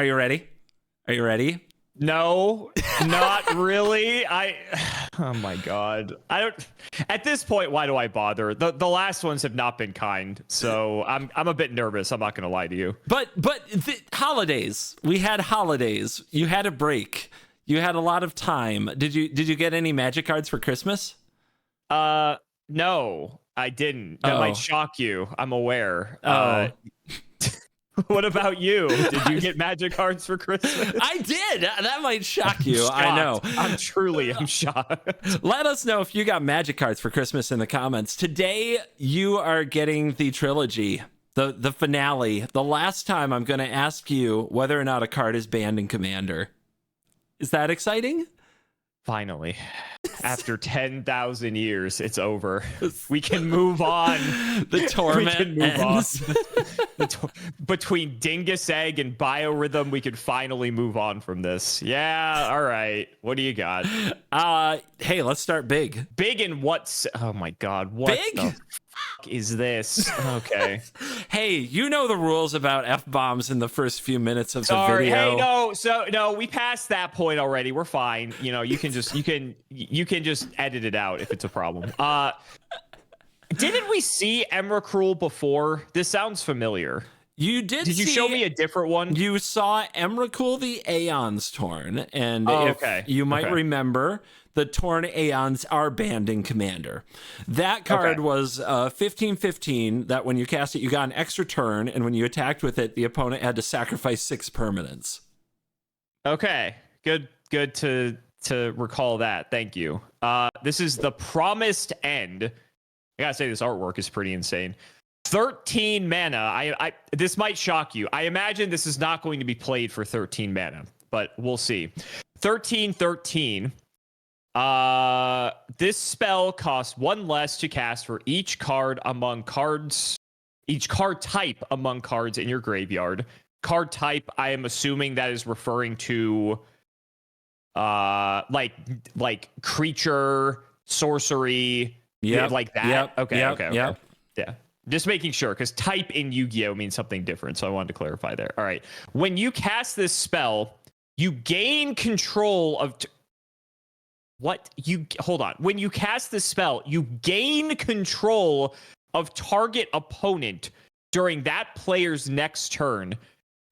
Are you ready? Are you ready? No, not really. Oh my God. I don't. At this point, why do I bother? The last ones have not been kind, so I'm a bit nervous. I'm not gonna lie to you. But the holidays. We had holidays. You had a break. You had a lot of time. Did you get any magic cards for Christmas? No, I didn't. That might shock you. I'm aware. What about you? Did you get magic cards for Christmas? I did. That might shock you. I know. I'm shocked. Let us know if you got magic cards for Christmas in the comments. Today, you are getting the trilogy, the finale. The last time I'm going to ask you whether or not a card is banned in Commander. Is that exciting? Finally, after 10,000 years, it's over. We can move on. The torment ends. Between Dingus Egg and Biorhythm, we could finally move on from this. Yeah, all right. What do you got? Hey, let's start big. Big in what? Oh my God. What big? the fuck is this? Okay. Hey, you know the rules about F-bombs in the first few minutes of the video. Hey, no, we passed that point already. We're fine. You know, you can just edit it out if it's a problem. Didn't we see Emrakul before? This sounds familiar. You did. Did you show me a different one? You saw Emrakul the Aeons Torn, and you might remember, the Torn Aeons are banned in Commander. That card was 15/15. That when you cast it, you got an extra turn, and when you attacked with it, the opponent had to sacrifice 6 permanents. Okay, good to recall that. Thank you. This is the Promised End. I gotta say, this artwork is pretty insane. 13 mana. I this might shock you. I imagine this is not going to be played for 13 mana, but we'll see. 13/13. This spell costs 1 less to cast for each card type among cards in your graveyard. Card type, I am assuming that is referring to like creature, sorcery, like that. Yep. Okay. Yeah. Just making sure, because type in Yu-Gi-Oh means something different, so I wanted to clarify there. All right. When you cast this spell, you gain control of hold on. When you cast this spell, you gain control of target opponent during that player's next turn.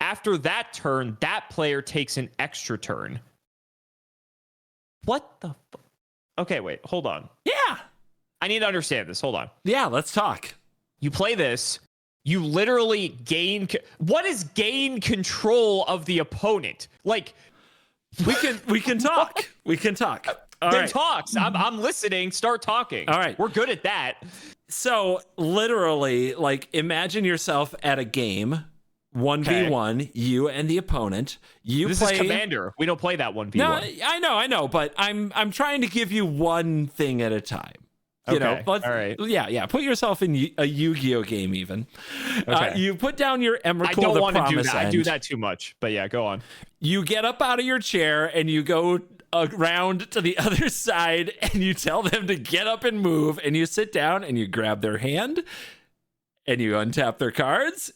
After that turn, that player takes an extra turn. What the fuck? Okay, wait, hold on. Yeah. I need to understand this. Hold on. Yeah, let's talk. You play this, you literally gain... What is gain control of the opponent? Like... We can talk. We can talk. All then right. talks. I'm listening. Start talking. All right. We're good at that. So, literally, like, imagine yourself at a game... 1v1, you and the opponent. This is Commander. We don't play that 1v1. No, I know, but I'm trying to give you one thing at a time. You know, all right. Yeah. Put yourself in a Yu-Gi-Oh game even. Okay. You put down your Emrakul. I don't want to do that. End. I do that too much. But yeah, go on. You get up out of your chair and you go around to the other side and you tell them to get up and move, and you sit down and you grab their hand and you untap their cards.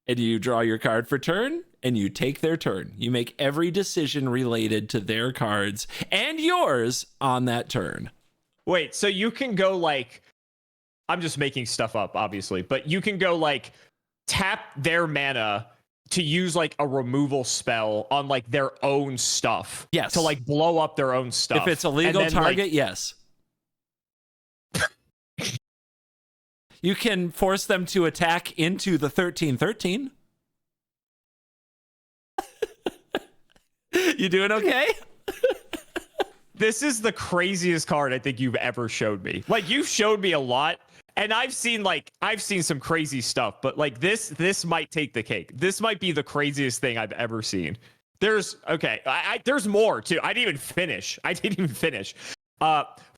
And you draw your card for turn, and you take their turn. You make every decision related to their cards and yours on that turn. Wait, so you can go like... I'm just making stuff up, obviously. But you can go like tap their mana to use like a removal spell on like their own stuff. Yes. To like blow up their own stuff. If it's a legal target, like, yes. You can force them to attack into the 13/13. You doing okay? This is the craziest card I think you've ever showed me. Like, you've showed me a lot, and I've seen some crazy stuff, but like this might take the cake. This might be the craziest thing I've ever seen. There's more too. I didn't even finish.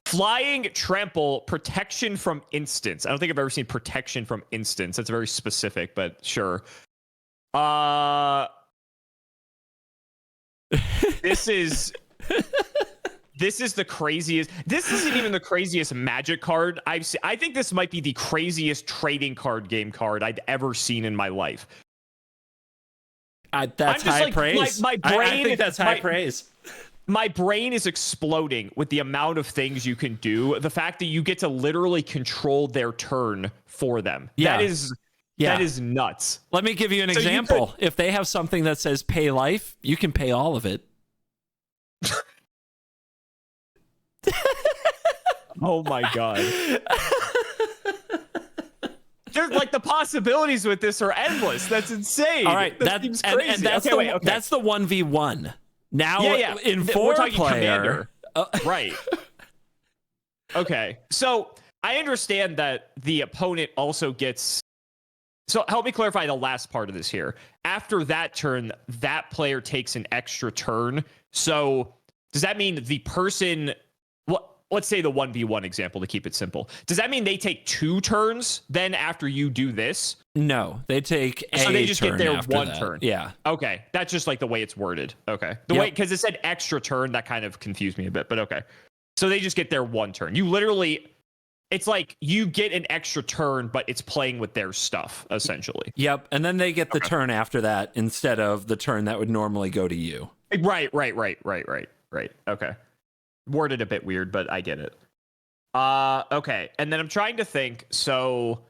Flying, trample, protection from instants. I don't think I've ever seen protection from instants. That's very specific, but sure. This is the craziest. This isn't even the craziest magic card I've seen. I think this might be the craziest trading card game card I'd ever seen in my life. That's just high like, praise. my brain, I think that's high praise. My brain is exploding with the amount of things you can do. The fact that you get to literally control their turn for them. Yeah. That is nuts. Let me give you an example. If they have something that says pay life, you can pay all of it. Oh my God. There's like the possibilities with this are endless. That's insane. All right, that seems crazy. And that's that's the 1v1. Now in 4-player, right. Okay. So I understand that the opponent also gets. So help me clarify the last part of this here. After that turn, that player takes an extra turn. So does that mean the person? Let's say the 1v1 example to keep it simple. Does that mean they take 2 turns then after you do this? No, they take a So they just turn get their after one that. turn. Yeah. Okay. That's just like the way it's worded. Okay. The way, because it said extra turn, that kind of confused me a bit, but okay. So they just get their 1 turn. You literally, it's like you get an extra turn, but it's playing with their stuff, essentially. Yep. And then they get the turn after that instead of the turn that would normally go to you. Right. Okay. Worded a bit weird, but I get it. Okay. And then I'm trying to think. So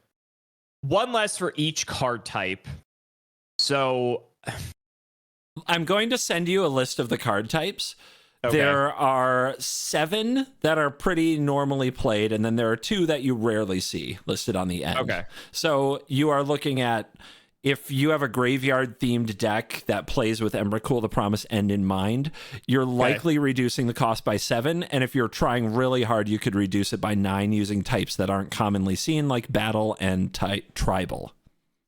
1 less for each card type. So I'm going to send you a list of the card types. Okay. There are 7 that are pretty normally played, and then there are 2 that you rarely see listed on the end. Okay. So you are looking at, if you have a graveyard-themed deck that plays with Emrakul, the Promised End in mind, you're likely reducing the cost by 7, and if you're trying really hard, you could reduce it by 9 using types that aren't commonly seen, like Battle and Tribal.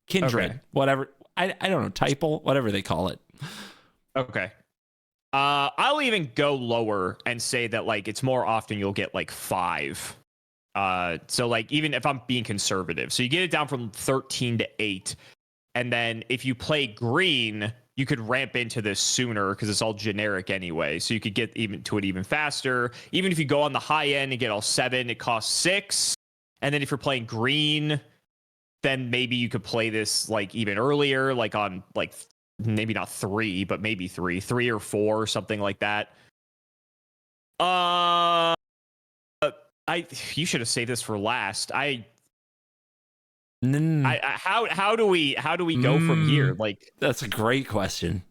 Kindred, whatever. I don't know, Typal, whatever they call it. Okay. I'll even go lower and say that like it's more often you'll get like 5. So like even if I'm being conservative, so you get it down from 13 to 8. And then if you play green, you could ramp into this sooner because it's all generic anyway. So you could get even to it even faster. Even if you go on the high end and get all 7, it costs 6. And then if you're playing green, then maybe you could play this like even earlier, like on like maybe not 3, but maybe 3 or 4, something like that. You should have saved this for last. How do we go from here? Like, that's a great question.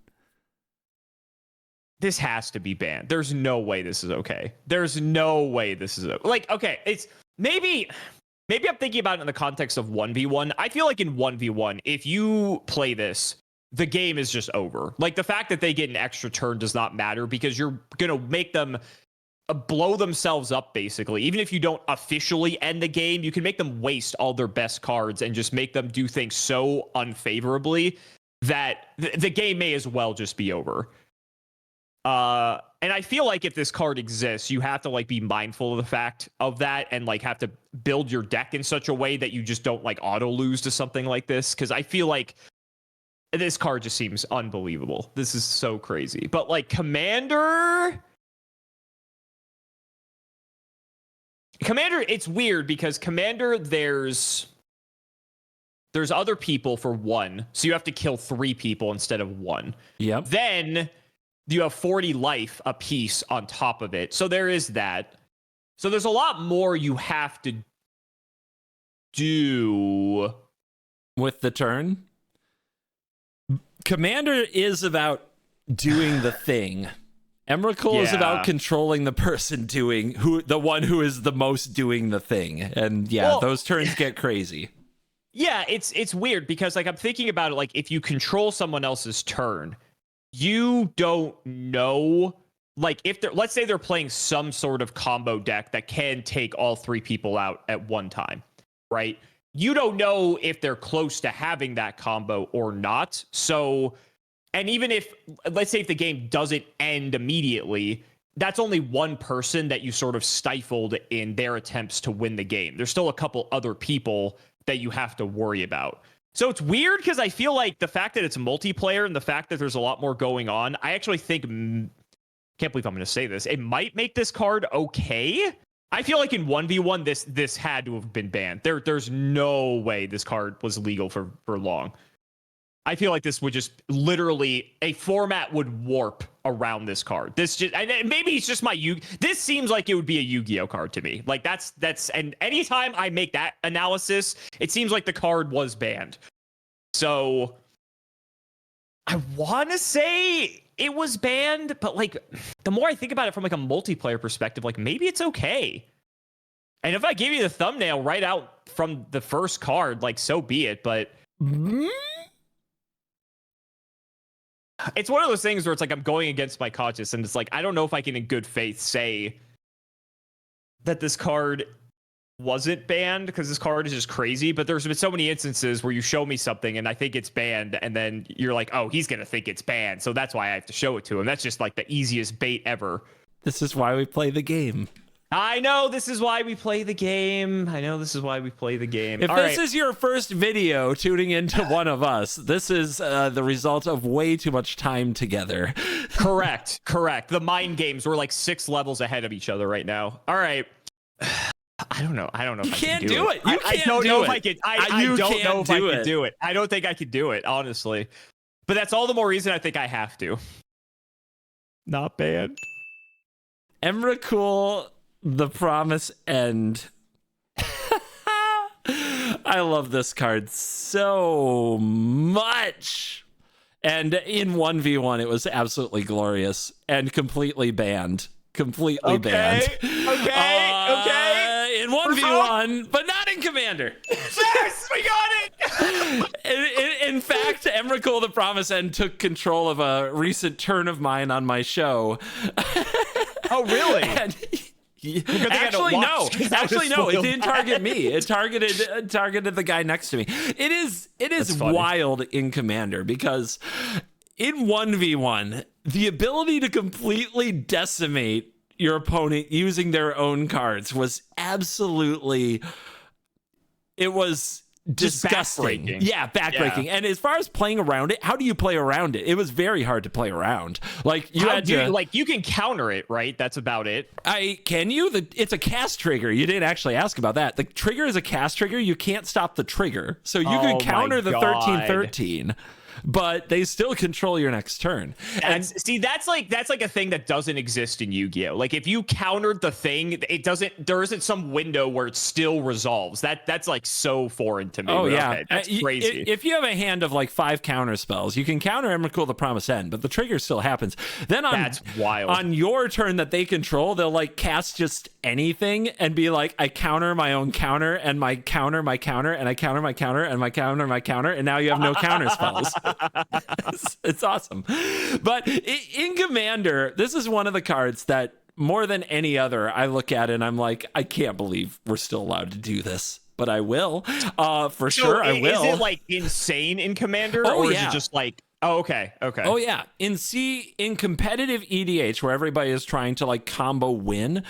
This has to be banned. There's no way this is okay. There's no way this is like, okay. It's maybe I'm thinking about it in the context of 1v1. I feel like in 1v1, if you play this, the game is just over. Like the fact that they get an extra turn does not matter because you're gonna make them blow themselves up, basically. Even if you don't officially end the game, you can make them waste all their best cards and just make them do things so unfavorably that the game may as well just be over. And I feel like if this card exists, you have to like be mindful of the fact of that and like have to build your deck in such a way that you just don't like auto lose to something like this. Because I feel like this card just seems unbelievable. This is so crazy. But like Commander, it's weird because Commander, there's other people for 1, so you have to kill 3 people instead of 1. Yep. Then you have 40 life a piece on top of it, so there is that. So there's a lot more you have to do with the turn. Commander is about doing the thing. Emrakul is about controlling the person the one who is the most doing the thing. And those turns get crazy. Yeah, it's weird because like I'm thinking about it, like if you control someone else's turn, you don't know, like if let's say they're playing some sort of combo deck that can take all 3 people out at one time, right? You don't know if they're close to having that combo or not. So, and even if, let's say if the game doesn't end immediately, that's only one person that you sort of stifled in their attempts to win the game. There's still a couple other people that you have to worry about. So it's weird because I feel like the fact that it's multiplayer and the fact that there's a lot more going on, I actually think, can't believe I'm going to say this, it might make this card okay. I feel like in 1v1, this had to have been banned. There's no way this card was legal for long. I feel like this would just literally a format would warp around this card. This just, and maybe it's just this seems like it would be a Yu-Gi-Oh card to me. Like that's and anytime I make that analysis, it seems like the card was banned. So I want to say it was banned, but like the more I think about it from like a multiplayer perspective, like maybe it's okay. And if I give you the thumbnail right out from the first card, like so be it. But it's one of those things where it's like I'm going against my conscience, and it's like I don't know if I can in good faith say that this card wasn't banned because this card is just crazy. But there's been so many instances where you show me something and I think it's banned, and then you're like, oh, he's gonna think it's banned, so that's why I have to show it to him. That's just like the easiest bait ever. This is why we play the game. I know this is why we play the game. If this is your first video tuning into one of us, this is the result of way too much time together. Correct. The mind games, we're like 6 levels ahead of each other right now. All right. I don't know. You can't do it. I don't know if I can. I don't know if I can do it. I don't think I could do it, honestly. But that's all the more reason I think I have to. Not banned. Emrakul, the Promise End. I love this card so much. And in 1v1, it was absolutely glorious and completely banned. Banned. Okay. In 1v1, but not in Commander. Yes, we got it. In fact, Emrakul, the Promise End took control of a recent turn of mine on my show. Oh, really? Actually, no. It didn't target me. It targeted the guy next to me. It is wild in Commander because in 1v1, the ability to completely decimate your opponent using their own cards was absolutely, it was disgusting. Backbreaking. Yeah. And as far as playing around it, how do you play around it? It was very hard to play around. Like you can counter it, right? That's about it. It's a cast trigger. You didn't actually ask about that. The trigger is a cast trigger. You can't stop the trigger. So you can counter the 13-13. But they still control your next turn. And see, that's like a thing that doesn't exist in Yu-Gi-Oh. Like if you countered the thing, there isn't some window where it still resolves. That's like so foreign to me. Oh yeah, okay, that's crazy. If you have a hand of like 5 counter spells, you can counter Emrakul, the Promise End, but the trigger still happens. Then that's wild. On your turn that they control, they'll like cast just anything and be like, I counter my own counter and my counter, and I counter my counter and my counter, and now you have no counter spells. It's awesome. But in Commander, this is one of the cards that more than any other, I look at it and I'm like, I can't believe we're still allowed to do this, but I will. For sure, I will. Is it like insane in Commander, or is it just like, oh, okay. Oh yeah, in competitive EDH where everybody is trying to like combo win.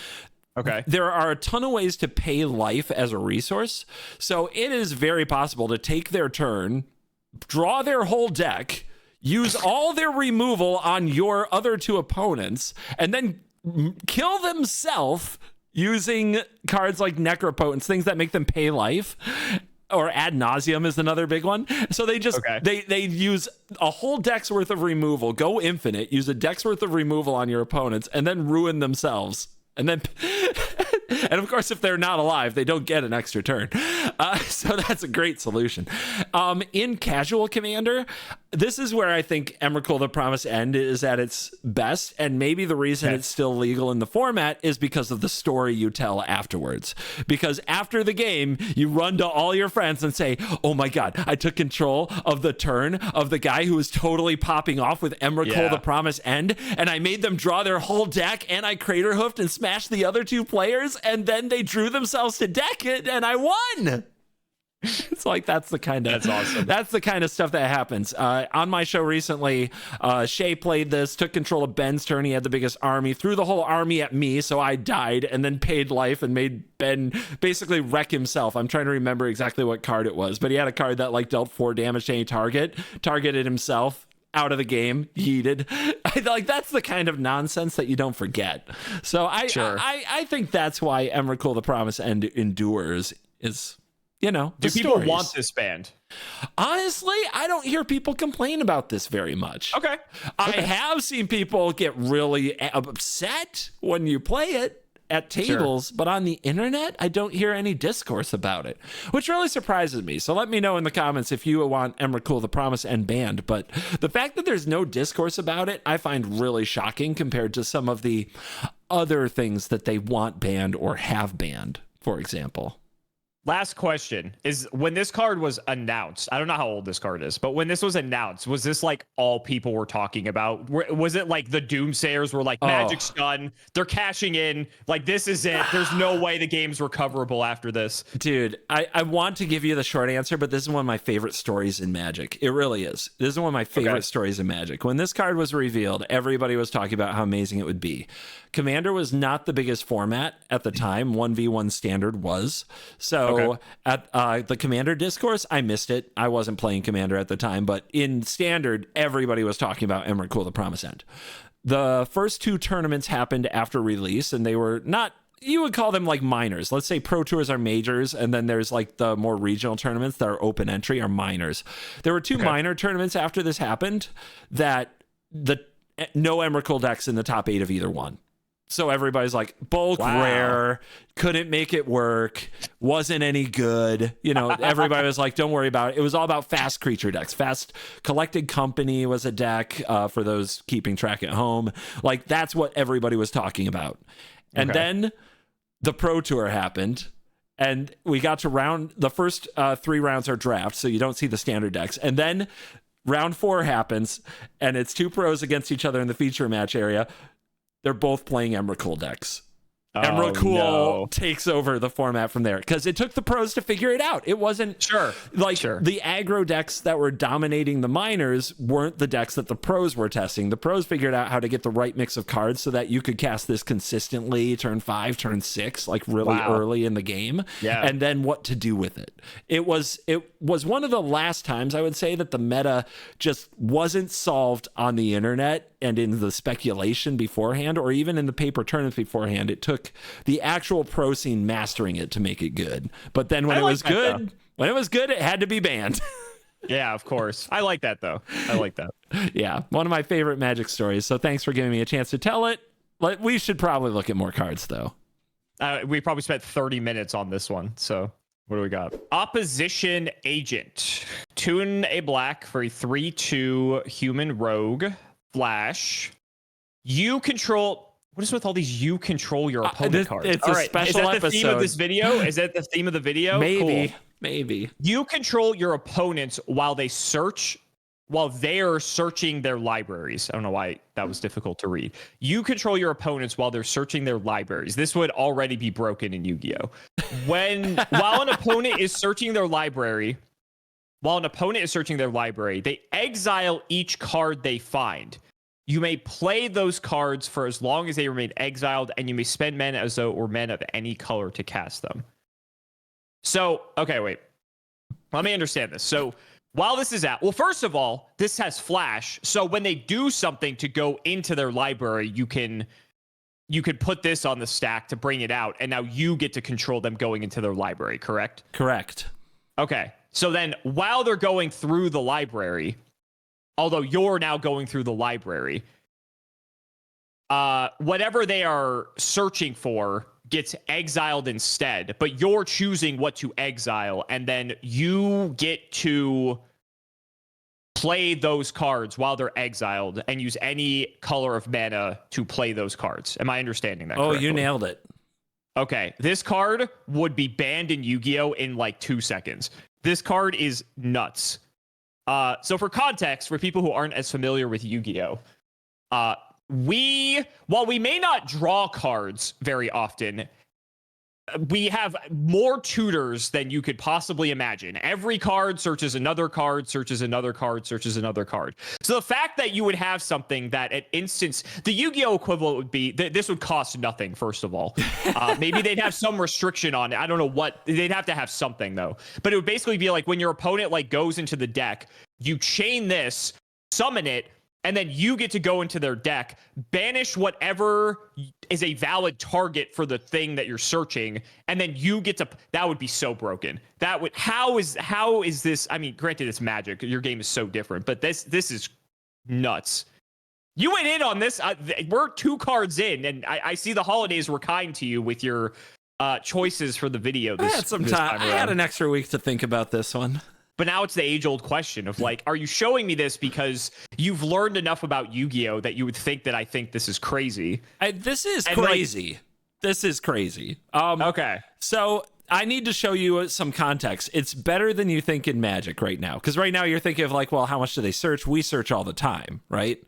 Okay. There are a ton of ways to pay life as a resource, so it is very possible to take their turn, draw their whole deck, use all their removal on your other 2 opponents, and then kill themselves using cards like Necropotence, things that make them pay life. Or Ad Nauseam is another big one. So they just they use a whole deck's worth of removal, go infinite, use a deck's worth of removal on your opponents, and then ruin themselves. And then, and of course, if they're not alive, they don't get an extra turn. So that's a great solution. In casual Commander, this is where I think Emrakul, the Promise End is at its best. And maybe the reason it's still legal in the format is because of the story you tell afterwards. Because after the game, you run to all your friends and say, oh my God, I took control of the turn of the guy who was totally popping off with Emrakul, the Promise End. And I made them draw their whole deck, and I crater hoofed and smashed the other 2 players. And then they drew themselves to deck it, and I won. It's like that's awesome. That's the kind of stuff that happens. On my show recently, Shay played this, took control of Ben's turn. He had the biggest army, threw the whole army at me, so I died, and then paid life and made Ben basically wreck himself. I'm trying to remember exactly what card it was, but he had a card that like dealt 4 damage to any targeted himself, out of the game, yeeted. Like that's the kind of nonsense that you don't forget. So I think that's why Emrakul, the Promise End endures. Is you know, do people stories. want this banned? Honestly, I don't hear people complain about this very much. Okay. I have seen people get really upset when you play it at tables, but on the internet, I don't hear any discourse about it, which really surprises me. So let me know in the comments if you want Emrakul: The Promised End banned. But the fact that there's no discourse about it, I find really shocking compared to some of the other things that they want banned or have banned, for example. Last question is, when this card was announced, I don't know how old this card is, but when this was announced, was this like all people were talking about? Was it like the doomsayers were like, Magic's done, they're cashing in, like this is it, there's no way the game's recoverable after this? Dude, I want to give you the short answer, but this is one of my favorite stories in Magic. It really is. This is one of my favorite stories in Magic. When this card was revealed, everybody was talking about how amazing it would be. Commander was not the biggest format at the time. 1v1 standard was. So at the Commander discourse, I missed it. I wasn't playing Commander at the time, but in standard, everybody was talking about Emrakul: The Promised End. The first 2 tournaments happened after release, and they were not, you would call them like minors. Let's say Pro Tours are majors, and then there's like the more regional tournaments that are open entry are minors. There were 2 minor tournaments after this happened that no Emrakul decks in the top 8 of either one. So everybody's like, bulk rare, couldn't make it work, wasn't any good. You know, everybody was like, don't worry about it. It was all about fast creature decks. Fast Collected Company was a deck for those keeping track at home. Like, that's what everybody was talking about. And then the Pro Tour happened, and we got to the first 3 rounds are drafts, so you don't see the standard decks. And then round 4 happens, and it's 2 pros against each other in the feature match area. They're both playing Emrakul decks. Emrakul takes over the format from there because it took the pros to figure it out. It wasn't the aggro decks that were dominating the minors weren't the decks that the pros were testing. The pros figured out how to get the right mix of cards so that you could cast this consistently turn 5, turn 6, like really early in the game. Yeah. And then what to do with it. It was one of the last times I would say that the meta just wasn't solved on the internet and in the speculation beforehand, or even in the paper tournaments beforehand. It took the actual pro scene mastering it to make it good. But then when it was good, it had to be banned. Yeah, of course. I like that though. I like that. Yeah, one of my favorite Magic stories. So thanks for giving me a chance to tell it. We should probably look at more cards though. We probably spent 30 minutes on this one. So what do we got? Opposition Agent. Tune a black for a 3/2 human rogue. Flash. You control. What is with all these you control your opponent cards? It's a special episode. Is that the theme of this video? Is that the theme of the video? Maybe. Cool. Maybe. You control your opponents while they are searching their libraries. I don't know why that was difficult to read. You control your opponents while they're searching their libraries. This would already be broken in Yu-Gi-Oh! While an opponent is searching their library, they exile each card they find. You may play those cards for as long as they remain exiled, and you may spend mana as though or mana of any color to cast them. So, okay, wait. Let me understand this. So, while this is out, well, first of all, this has flash. So when they do something to go into their library, you can put this on the stack to bring it out, and now you get to control them going into their library, correct? Correct. Okay. So then while they're going through the library, although you're now going through the library, whatever they are searching for gets exiled instead, but you're choosing what to exile, and then you get to play those cards while they're exiled and use any color of mana to play those cards. Am I understanding that correctly? You nailed it. Okay, this card would be banned in Yu-Gi-Oh! In like 2 seconds. This card is nuts. So for context, for people who aren't as familiar with Yu-Gi-Oh!, while we may not draw cards very often, we have more tutors than you could possibly imagine. Every card searches another card, searches another card, searches another card. So the fact that you would have something that at instance, the Yu-Gi-Oh! Equivalent would be, this would cost nothing, first of all. Maybe they'd have some restriction on it. I don't know what, they'd have to have something though. But it would basically be like when your opponent like goes into the deck, you chain this, summon it, and then you get to go into their deck, banish whatever is a valid target for the thing that you're searching, and then you get to. That would be so broken. That would. How is this? I mean, granted, it's Magic. Your game is so different, but this is nuts. You went in on this. We're 2 cards in, and I see the holidays were kind to you with your choices for the video. I had some time. I had an extra week to think about this one. But now it's the age-old question of like, are you showing me this because you've learned enough about Yu-Gi-Oh that you would think that I think this is crazy? This is crazy. Like, this is crazy. Okay. So I need to show you some context. It's better than you think in Magic right now. Because right now you're thinking of like, well, how much do they search? We search all the time, right?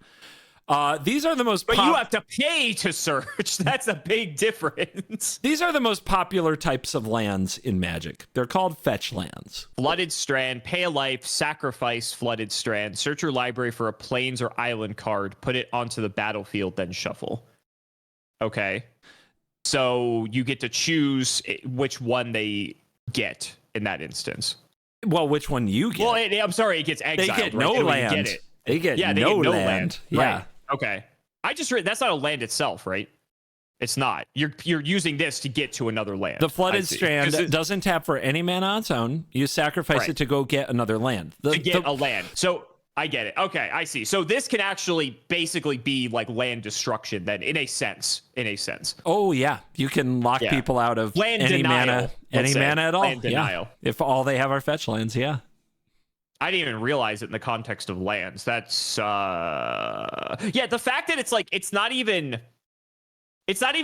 These are the most But you have to pay to search. That's a big difference. These are the most popular types of lands in Magic. They're called fetch lands. Flooded Strand, pay a life, sacrifice Flooded Strand, search your library for a plains or island card, put it onto the battlefield, then shuffle. Okay. So you get to choose which one they get in that instance. Well, which one you get? Well, I'm sorry, it gets exiled. They get no land. Get it. They get no land. Right. Yeah. Okay. I just read that's not a land itself, right? It's not. You're using this to get to another land. The Flooded Strand doesn't tap for any mana on its own. You sacrifice it to go get another land. To get a land. So I get it. Okay, I see. So this can actually basically be like land destruction then, in a sense. Oh yeah, you can lock people out of land any denial, mana at all. Land denial. If all they have are fetch lands, yeah. I didn't even realize it in the context of lands. That's the fact that it's not even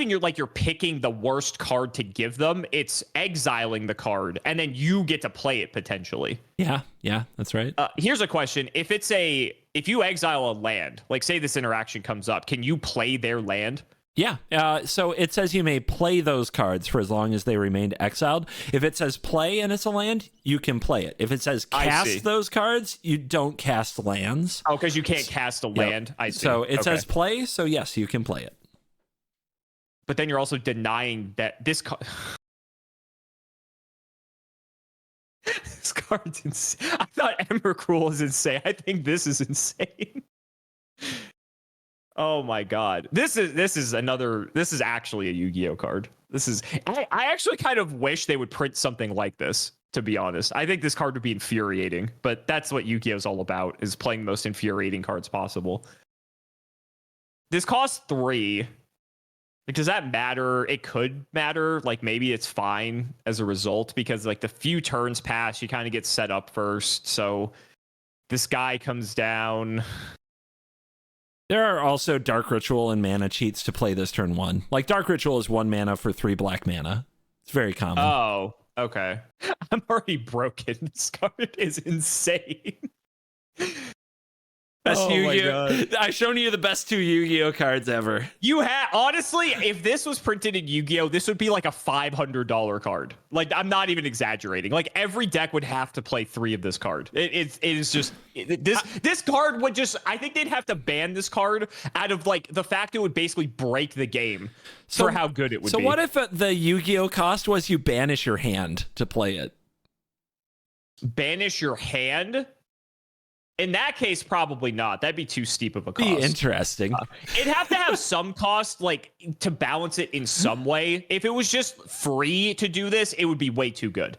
you're picking the worst card to give them. It's exiling the card and then you get to play it potentially. Yeah, that's right. Here's a question. If you exile a land, like say this interaction comes up, can you play their land? Yeah, so it says you may play those cards for as long as they remained exiled. If it says play and it's a land, you can play it. If it says cast those cards, you don't cast lands. Oh, because you can't cast a land. I see. So it says play, so yes, you can play it. But then you're also denying that this card... This card's insane. I thought Emrakul was insane. I think this is insane. Oh my god. This is actually a Yu-Gi-Oh card. I actually kind of wish they would print something like this, to be honest. I think this card would be infuriating, but that's what Yu-Gi-Oh is all about, is playing the most infuriating cards possible. This costs 3. Like, does that matter? It could matter. Like, maybe it's fine as a result, because like the few turns pass, you kind of get set up first. So this guy comes down. There are also Dark Ritual and mana cheats to play this turn 1. Like, Dark Ritual is 1 mana for 3 black mana. It's very common. Oh, okay. I'm already broken. This card is insane. Best Yu-Gi-Oh! I've shown you the best 2 Yu-Gi-Oh cards ever. You have, honestly, if this was printed in Yu-Gi-Oh, this would be like a $500 card. Like, I'm not even exaggerating. Like, every deck would have to play 3 of this card. It is just this card would just. I think they'd have to ban this card out of like the fact it would basically break the game for how good it would be. So what if the Yu-Gi-Oh cost was you banish your hand to play it? Banish your hand? In that case, probably not. That'd be too steep of a cost. Be interesting. It'd have to have some cost, like, to balance it in some way. If it was just free to do this, it would be way too good.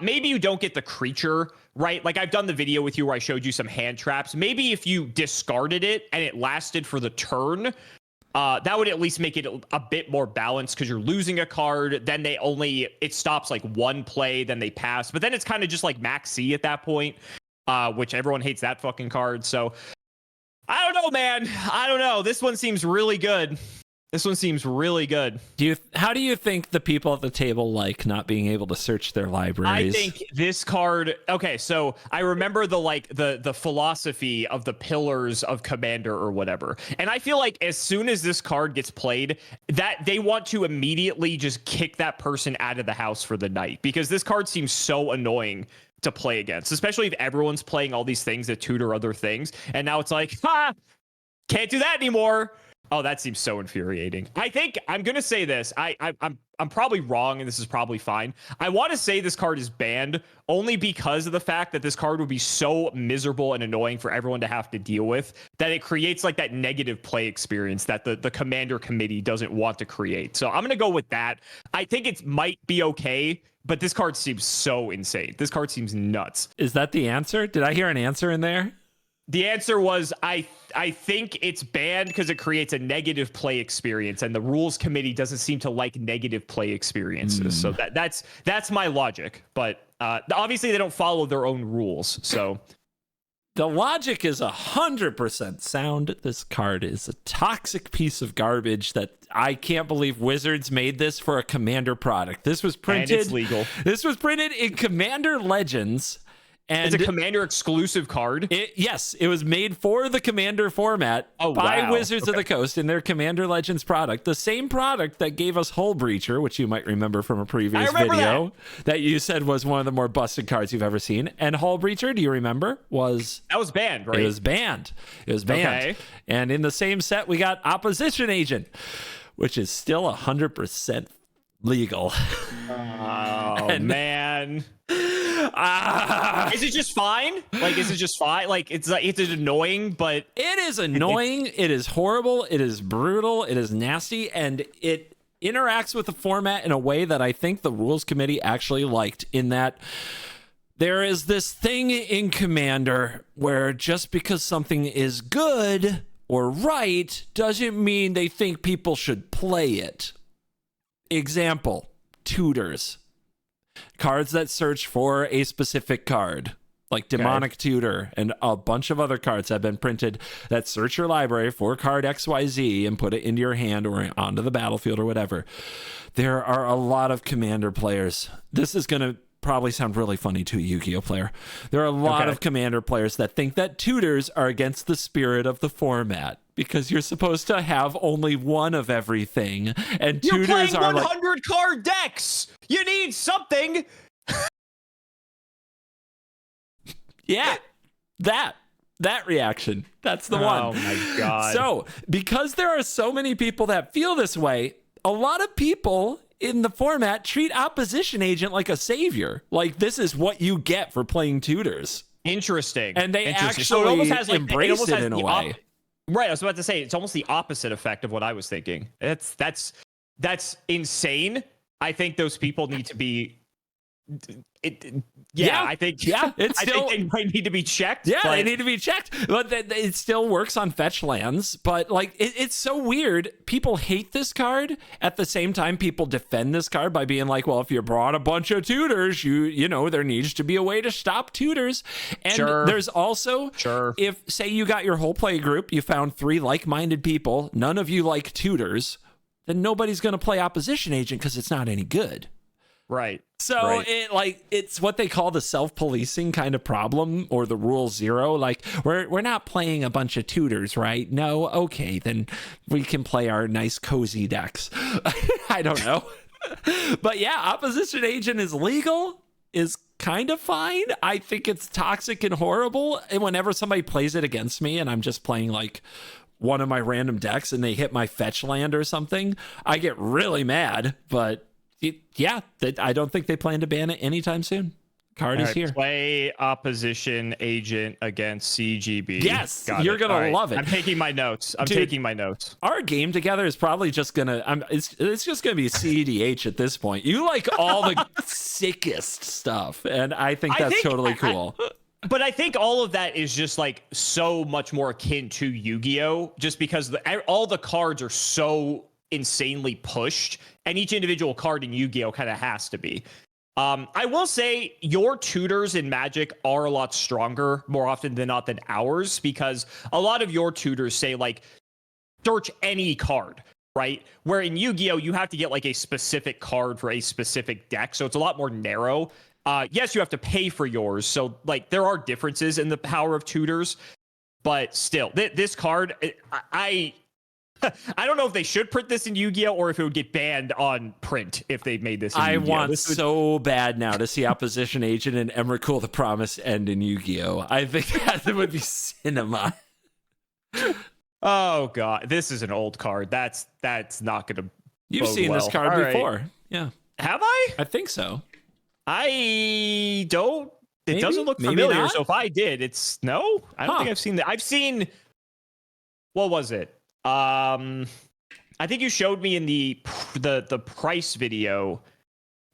Maybe you don't get the creature, right? Like, I've done the video with you where I showed you some hand traps. Maybe if you discarded it and it lasted for the turn, that would at least make it a bit more balanced, because you're losing a card. Then it stops like 1 play, then they pass. But then it's kind of just like Max C at that point. Which everyone hates that fucking card. So I don't know, man. I don't know. This one seems really good. How do you think the people at the table like not being able to search their libraries? I think this card. Okay, so I remember the philosophy of the pillars of Commander or whatever, and I feel like as soon as this card gets played, that they want to immediately just kick that person out of the house for the night, because this card seems so annoying to play against, especially if everyone's playing all these things that tutor other things, and now it's like, can't do that anymore. Oh, that seems so infuriating. I think I'm gonna say this. I'm probably wrong, and this is probably fine. I want to say this card is banned only because of the fact that this card would be so miserable and annoying for everyone to have to deal with that it creates like that negative play experience that the commander committee doesn't want to create. So I'm gonna go with that. I think it might be okay, but this card seems so insane. This card seems nuts. Is that the answer? Did I hear an answer in there? The answer was I think it's banned because it creates a negative play experience, and the rules committee doesn't seem to like negative play experiences. So that's my logic. But obviously they don't follow their own rules. So the logic is 100% sound. This card is a toxic piece of garbage that I can't believe Wizards made this for a Commander product. This was printed. And it's legal. This was printed in Commander Legends. And it's a Commander exclusive card. Yes, it was made for the Commander format by Wizards of the Coast in their Commander Legends product. The same product that gave us Hull Breacher, which you might remember from a previous video that you said was one of the more busted cards you've ever seen. And Hull Breacher, do you remember? That was banned, right? It was banned. It was banned. Okay. And in the same set, we got Opposition Agent, which is still 100% legal. Oh, man. Is it just fine? Like, is it just fine? Like, it's annoying, but it is annoying. It is horrible. It is brutal. It is nasty, and it interacts with the format in a way that I think the rules committee actually liked. In that, there is this thing in Commander where just because something is good or right doesn't mean they think people should play it. Example: tutors. Cards that search for a specific card, like Demonic Tutor, and a bunch of other cards have been printed that search your library for card XYZ and put it into your hand or onto the battlefield or whatever. There are a lot of Commander players. This is going to probably sound really funny to a Yu-Gi-Oh player. There are a lot of Commander players that think that tutors are against the spirit of the format because you're supposed to have only one of everything, and you're tutors playing are 100 card decks. You need something. Yeah, that reaction. That's the one. Oh my god. So, because there are so many people that feel this way, a lot of people in the format treat Opposition Agent like a savior. Like, this is what you get for playing tutors. Interesting. And they actually so it almost has, like, embrace it in a way. Right, I was about to say, it's almost the opposite effect of what I was thinking. That's insane. I think those people need to be... I think they might need to be checked. Yeah, they need to be checked. But it still works on fetch lands. But like, it's so weird. People hate this card. At the same time, people defend this card by being like, well, if you brought a bunch of tutors, you know, there needs to be a way to stop tutors. And there's also, if say you got your whole play group, you found 3 like-minded people, none of you like tutors, then nobody's going to play Opposition Agent because it's not any good. Right. So it's what they call the self-policing kind of problem, or the rule 0. Like, we're not playing a bunch of tutors, right? No, okay, then we can play our nice cozy decks. I don't know. But yeah, Opposition Agent is legal, is kind of fine. I think it's toxic and horrible. And whenever somebody plays it against me and I'm just playing like one of my random decks and they hit my fetch land or something, I get really mad. But I don't think they plan to ban it anytime soon. Card is here. Play Opposition Agent against CGB. Yes, you're gonna love it. I'm taking my notes. Taking my notes. Our game together is probably just gonna. It's just gonna be CDH at this point. You like all the sickest stuff, and I think that's totally cool. But I think all of that is just like so much more akin to Yu-Gi-Oh, just because all the cards are so insanely pushed, and each individual card in Yu-Gi-Oh kind of has to be. I will say your tutors in Magic are a lot stronger more often than not than ours, because a lot of your tutors say like search any card, right? Where in Yu-Gi-Oh you have to get like a specific card for a specific deck, so it's a lot more narrow. Yes, you have to pay for yours, so like there are differences in the power of tutors, but still, this card, I don't know if they should print this in Yu-Gi-Oh or if it would get banned on print if they made this in Yu-Gi-Oh. I want so bad now to see Opposition Agent and Emrakul the Promise end in Yu-Gi-Oh. I think that would be cinema. Oh god, this is an old card. That's not gonna. You've bode seen well. this card All right. before. Yeah. Have I? I think so. I don't. It Maybe? doesn't look Maybe familiar. not? So if I did, it's no. I don't Huh. think I've seen that. I've seen. What was it? I think you showed me in the price video.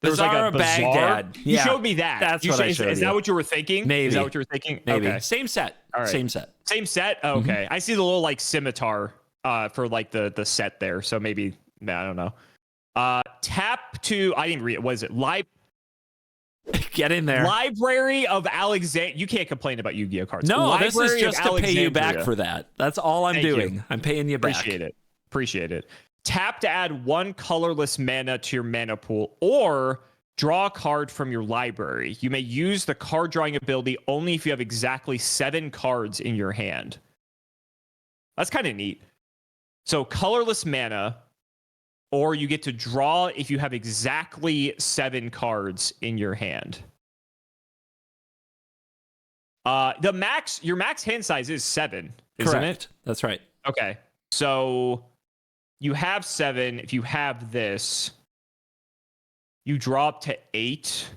There was like Bazaar a of bazaar. Baghdad. You Yeah. showed me that. That's you what I showed Is you. that what you were thinking? Maybe. Is that what you were thinking? Maybe. Okay. Same set. All right. Same set. Same set? Oh, okay. I see the little like scimitar for like the set there. So maybe I don't know. Tap to I didn't read it. What is it? Get in there. Library of Alexandria. You can't complain about Yu-Gi-Oh cards. No, Library this is just of to pay you back Alexandria. for that. That's all I'm Thank doing. you. I'm paying you back. Appreciate it. Tap to add 1 colorless mana to your mana pool or draw a card from your library. You may use the card drawing ability only if you have exactly 7 cards in your hand. That's kind of neat. So colorless mana, or you get to draw if you have exactly 7 cards in your hand. Your max hand size is 7, isn't Correct. it? That's right. Okay. So you have 7. If you have this, you drop to 8.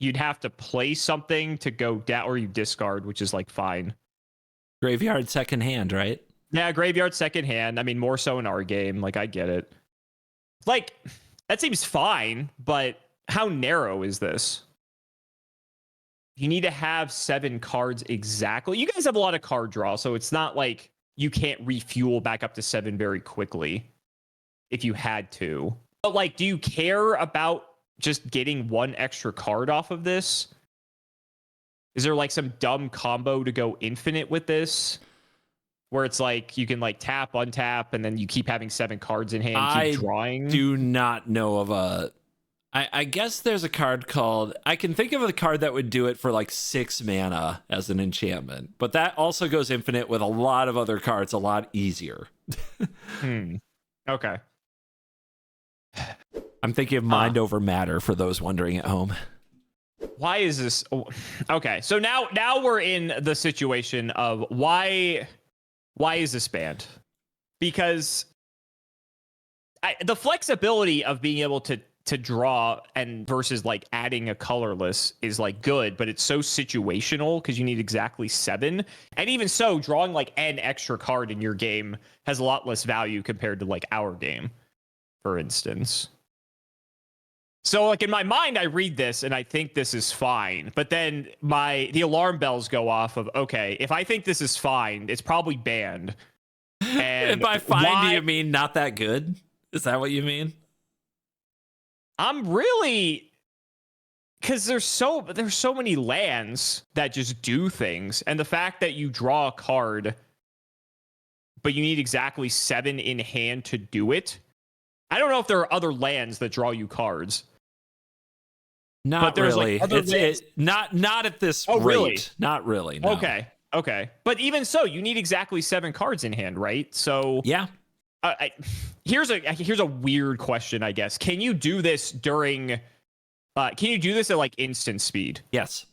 You'd have to play something to go down, or you discard, which is like fine. Graveyard second hand, right? Yeah, graveyard second hand. I mean, more so in our game. Like, I get it. Like, that seems fine, but how narrow is this? You need to have 7 cards exactly. You guys have a lot of card draw, so it's not like you can't refuel back up to 7 very quickly if you had to. But, like, do you care about just getting 1 extra card off of this? Is there, like, some dumb combo to go infinite with this? Where it's like you can like tap, untap, and then you keep having 7 cards in hand, keep drawing. I do not know of a... I guess there's a card called... I can think of a card that would do it for like 6 mana as an enchantment. But that also goes infinite with a lot of other cards a lot easier. Okay. I'm thinking of mind over matter for those wondering at home. Why is this... Okay, so now we're in the situation of why is this banned? Because the flexibility of being able to draw and versus like adding a colorless is like good, but it's so situational because you need exactly 7. And even so, drawing like an extra card in your game has a lot less value compared to like our game, for instance. So like in my mind, I read this and I think this is fine, but then the alarm bells go off of, okay, if I think this is fine, it's probably banned. And by fine, do you mean not that good? Is that what you mean? I'm really, because there's so many lands that just do things, and the fact that you draw a card, but you need exactly 7 in hand to do it. I don't know if there are other lands that draw you cards. Not really. Like not at this rate. Really? Not really. No. Okay. But even so, you need exactly 7 cards in hand, right? So yeah. Here's a weird question, I guess. Can you do this during? Can you do this at like instant speed? Yes.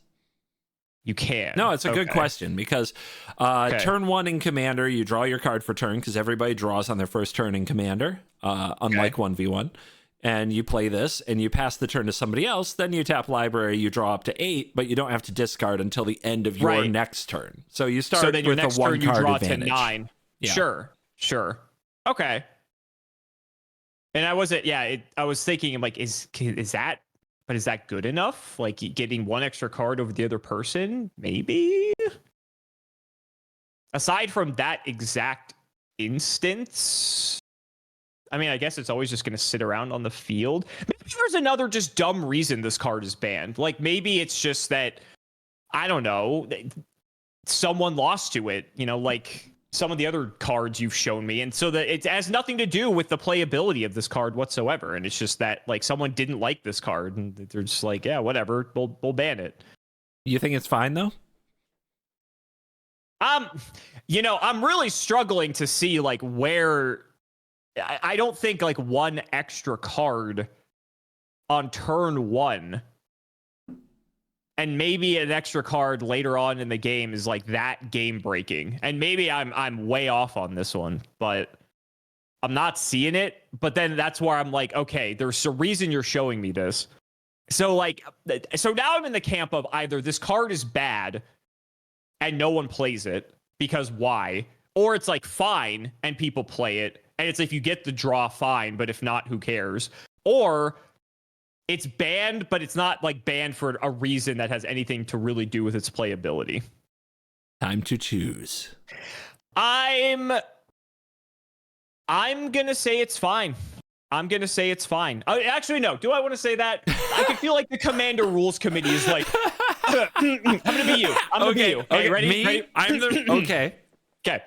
You can. No, it's a good question because turn 1 in Commander, you draw your card for turn because everybody draws on their first turn in Commander, unlike 1v1. And you play this and you pass the turn to somebody else, then you tap library, you draw up to 8, but you don't have to discard until the end of your next turn. So you start so then your with next a 1 turn, you card draw advantage. To 9. Yeah. Sure. Okay. And I was thinking, I'm like, is that good enough? Like getting 1 extra card over the other person? Maybe. Aside from that exact instance, I mean, I guess it's always just going to sit around on the field. Maybe there's another just dumb reason this card is banned. Like maybe it's just that, I don't know, someone lost to it, like some of the other cards you've shown me. And so that it has nothing to do with the playability of this card whatsoever. And it's just that like someone didn't like this card and they're just like, yeah, whatever, we'll ban it. You think it's fine though? I'm really struggling to see like where... I don't think like 1 extra card on turn 1 and maybe an extra card later on in the game is like that game breaking. And maybe I'm way off on this one, but I'm not seeing it. But then that's where I'm like, okay, there's a reason you're showing me this. So now I'm in the camp of either this card is bad and no one plays it because why? Or it's like fine and people play it. And it's if you get the draw, fine, but if not, who cares? Or it's banned, but it's not like banned for a reason that has anything to really do with its playability. Time to choose. I'm gonna say it's fine. Actually, no. Do I want to say that? I can feel like the Commander Rules Committee is like, I'm gonna be you. I'm gonna be you. Okay, ready? Me? Ready? I'm the okay. Okay.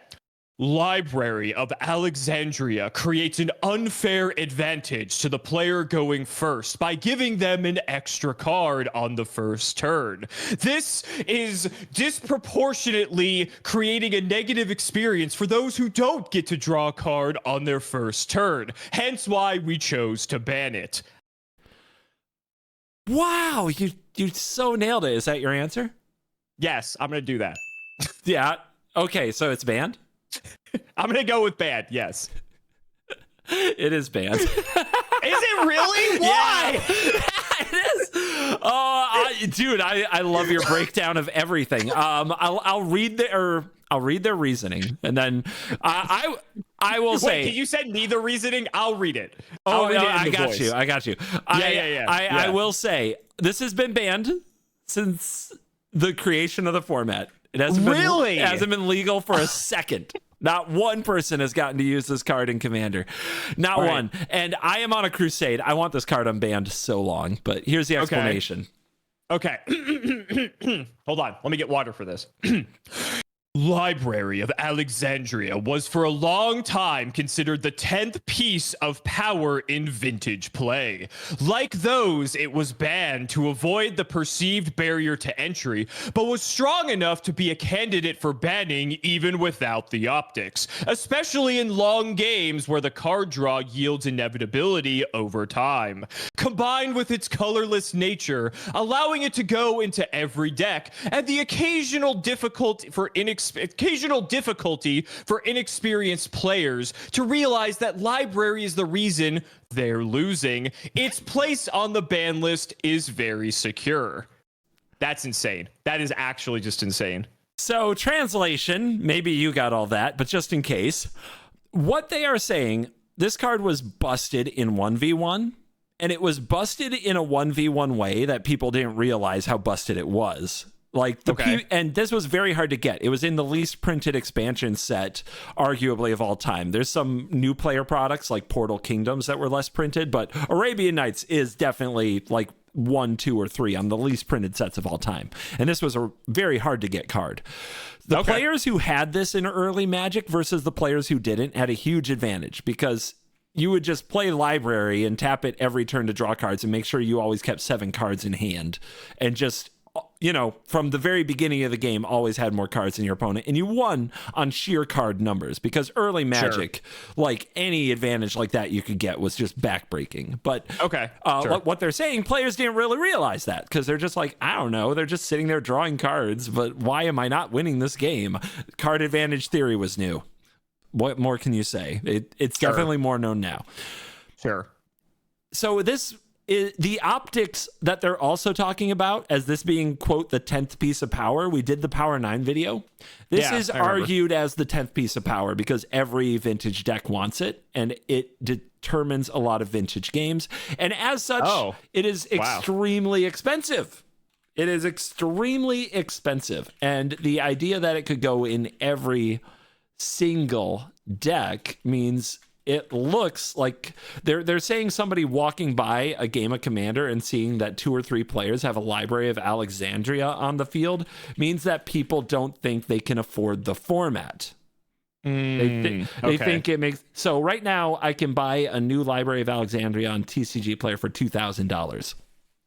Library of Alexandria creates an unfair advantage to the player going first by giving them an extra card on the first turn. This is disproportionately creating a negative experience for those who don't get to draw a card on their first turn. Hence why we chose to ban it. Wow, you so nailed it. Is that your answer? Yes, I'm going to do that. Yeah. Okay, so it's banned? I'm going to go with banned, yes. It is banned. Is it really? Why? Yeah, it is. Oh, dude, I love your breakdown of everything. I'll read their reasoning, and then I will say. Wait, you said neither reasoning. I'll read it. Oh, read no, it I got you. Yeah. I will say this has been banned since the creation of the format. It hasn't been legal for a second. Not one person has gotten to use this card in Commander. Not one. And I am on a crusade. I want this card unbanned so long, but here's the explanation. Okay. Hold on. Let me get water for this. Library of Alexandria was for a long time considered the 10th piece of power in vintage play. Like those, it was banned to avoid the perceived barrier to entry, but was strong enough to be a candidate for banning even without the optics, especially in long games where the card draw yields inevitability over time. Combined with its colorless nature, allowing it to go into every deck, and the occasional difficulty for inexperienced players to realize that library is the reason they're losing, its place on the ban list is very secure. That's insane. That is actually just insane. So, translation, maybe you got all that, but just in case, what they are saying, this card was busted in 1v1, and it was busted in a 1v1 way that people didn't realize how busted it was. Like and this was very hard to get. It was in the least printed expansion set, arguably of all time. There's some new player products like Portal Kingdoms that were less printed, but Arabian Nights is definitely like 1, 2, or 3 on the least printed sets of all time. And this was a very hard to get card. The players who had this in early Magic versus the players who didn't had a huge advantage because you would just play library and tap it every turn to draw cards and make sure you always kept 7 cards in hand and just, you know, from the very beginning of the game, always had more cards than your opponent. And you won on sheer card numbers because early Magic, like any advantage like that you could get was just backbreaking. But what they're saying, players didn't really realize that because they're just like, I don't know, they're just sitting there drawing cards. But why am I not winning this game? Card advantage theory was new. What more can you say? It's definitely more known now. Sure. So this is the optics that they're also talking about as this being, quote, the 10th piece of power. We did the Power 9 video. This is argued as the 10th piece of power because every vintage deck wants it, and it determines a lot of vintage games. And as such, it is extremely expensive. It is extremely expensive. And the idea that it could go in every single deck means it looks like they're saying somebody walking by a game of Commander and seeing that 2 or 3 players have a Library of Alexandria on the field means that people don't think they can afford the format. They think it makes so right now I can buy a new Library of Alexandria on TCG Player for $2,000.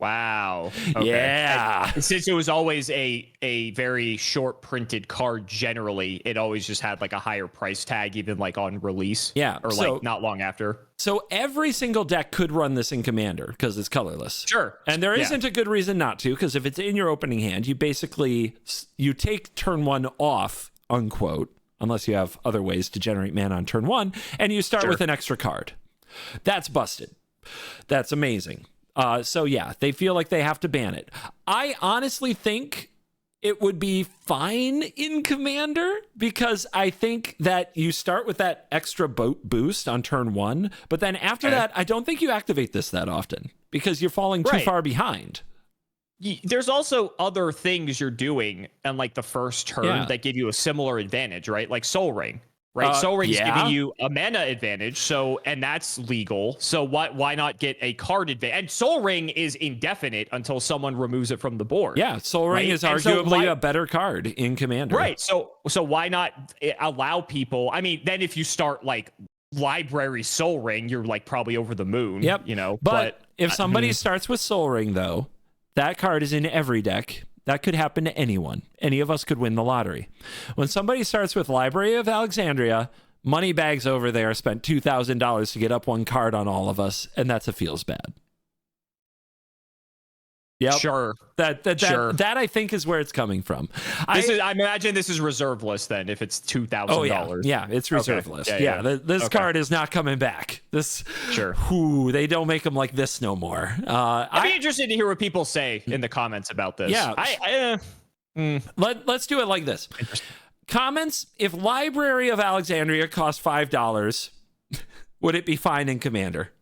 Wow. Okay. Yeah. And since it was always a very short printed card, generally, it always just had like a higher price tag, even like on release. Yeah. Or like not long after. So every single deck could run this in Commander because it's colorless. Sure. And there isn't a good reason not to, because if it's in your opening hand, you take turn one off, unquote, unless you have other ways to generate mana on turn one, and you start with an extra card. That's busted. That's amazing. So yeah, they feel like they have to ban it. I honestly think it would be fine in Commander, because I think that you start with that extra boost on turn one, but then after that, I don't think you activate this that often because you're falling too far behind. There's also other things you're doing on like the first turn that give you a similar advantage, right? Like Soul Ring. Right, Soul Ring's giving you a mana advantage, and that's legal. So why not get a card advantage? And Soul Ring is indefinite until someone removes it from the board. Yeah, Soul Ring is arguably a better card in Commander. Right. So why not allow people? I mean, then if you start like Library Soul Ring, you're like probably over the moon. Yep. You know. But if somebody starts with Soul Ring, though, that card is in every deck. That could happen to anyone. Any of us could win the lottery. When somebody starts with Library of Alexandria, Moneybags over there spent $2,000 to get up one card on all of us, and that's a feels bad. Yep. Sure. That I think is where it's coming from. I imagine this is reserve list then if it's $2,000. Oh yeah, it's reserve list. Yeah. This card is not coming back. They don't make them like this no more. I'd be interested to hear what people say in the comments about this. Yeah. Let's do it like this. Comments: if Library of Alexandria cost $5, would it be fine in Commander,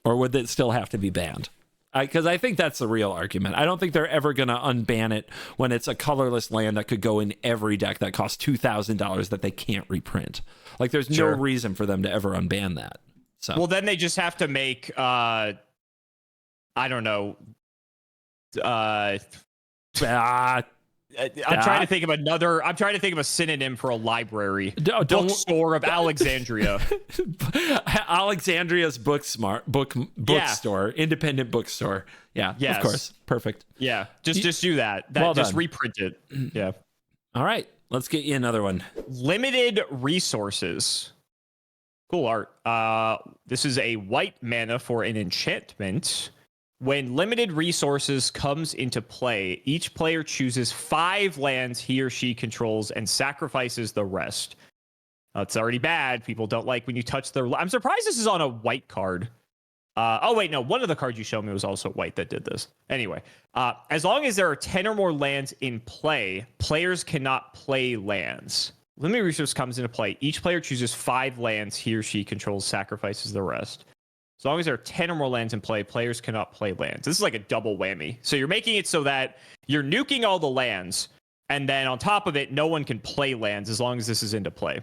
or would it still have to be banned? Because I think that's the real argument. I don't think they're ever going to unban it when it's a colorless land that could go in every deck that costs $2,000 that they can't reprint. Like, there's no reason for them to ever unban that. So, well, then they just have to make, I don't know. I'm trying to think of a synonym for a library. Bookstore of Alexandria. Alexandria's bookstore, independent bookstore. Yeah, of course. Perfect. Yeah, just do that. Just reprint it. Yeah. All right, let's get you another one. Limited resources. Cool art. This is a white mana for an enchantment. When limited resources comes into play, each player chooses 5 lands he or she controls and sacrifices the rest. It's already bad. People don't like when you touch their... I'm surprised this is on a white card. Oh, wait, no. One of the cards you showed me was also white that did this. Anyway, as long as there are 10 or more lands in play, players cannot play lands. Limited resource comes into play. Each player chooses 5 lands he or she controls, sacrifices the rest. As long as there are 10 or more lands in play, players cannot play lands. This is like a double whammy. So you're making it so that you're nuking all the lands, and then on top of it, no one can play lands as long as this is into play.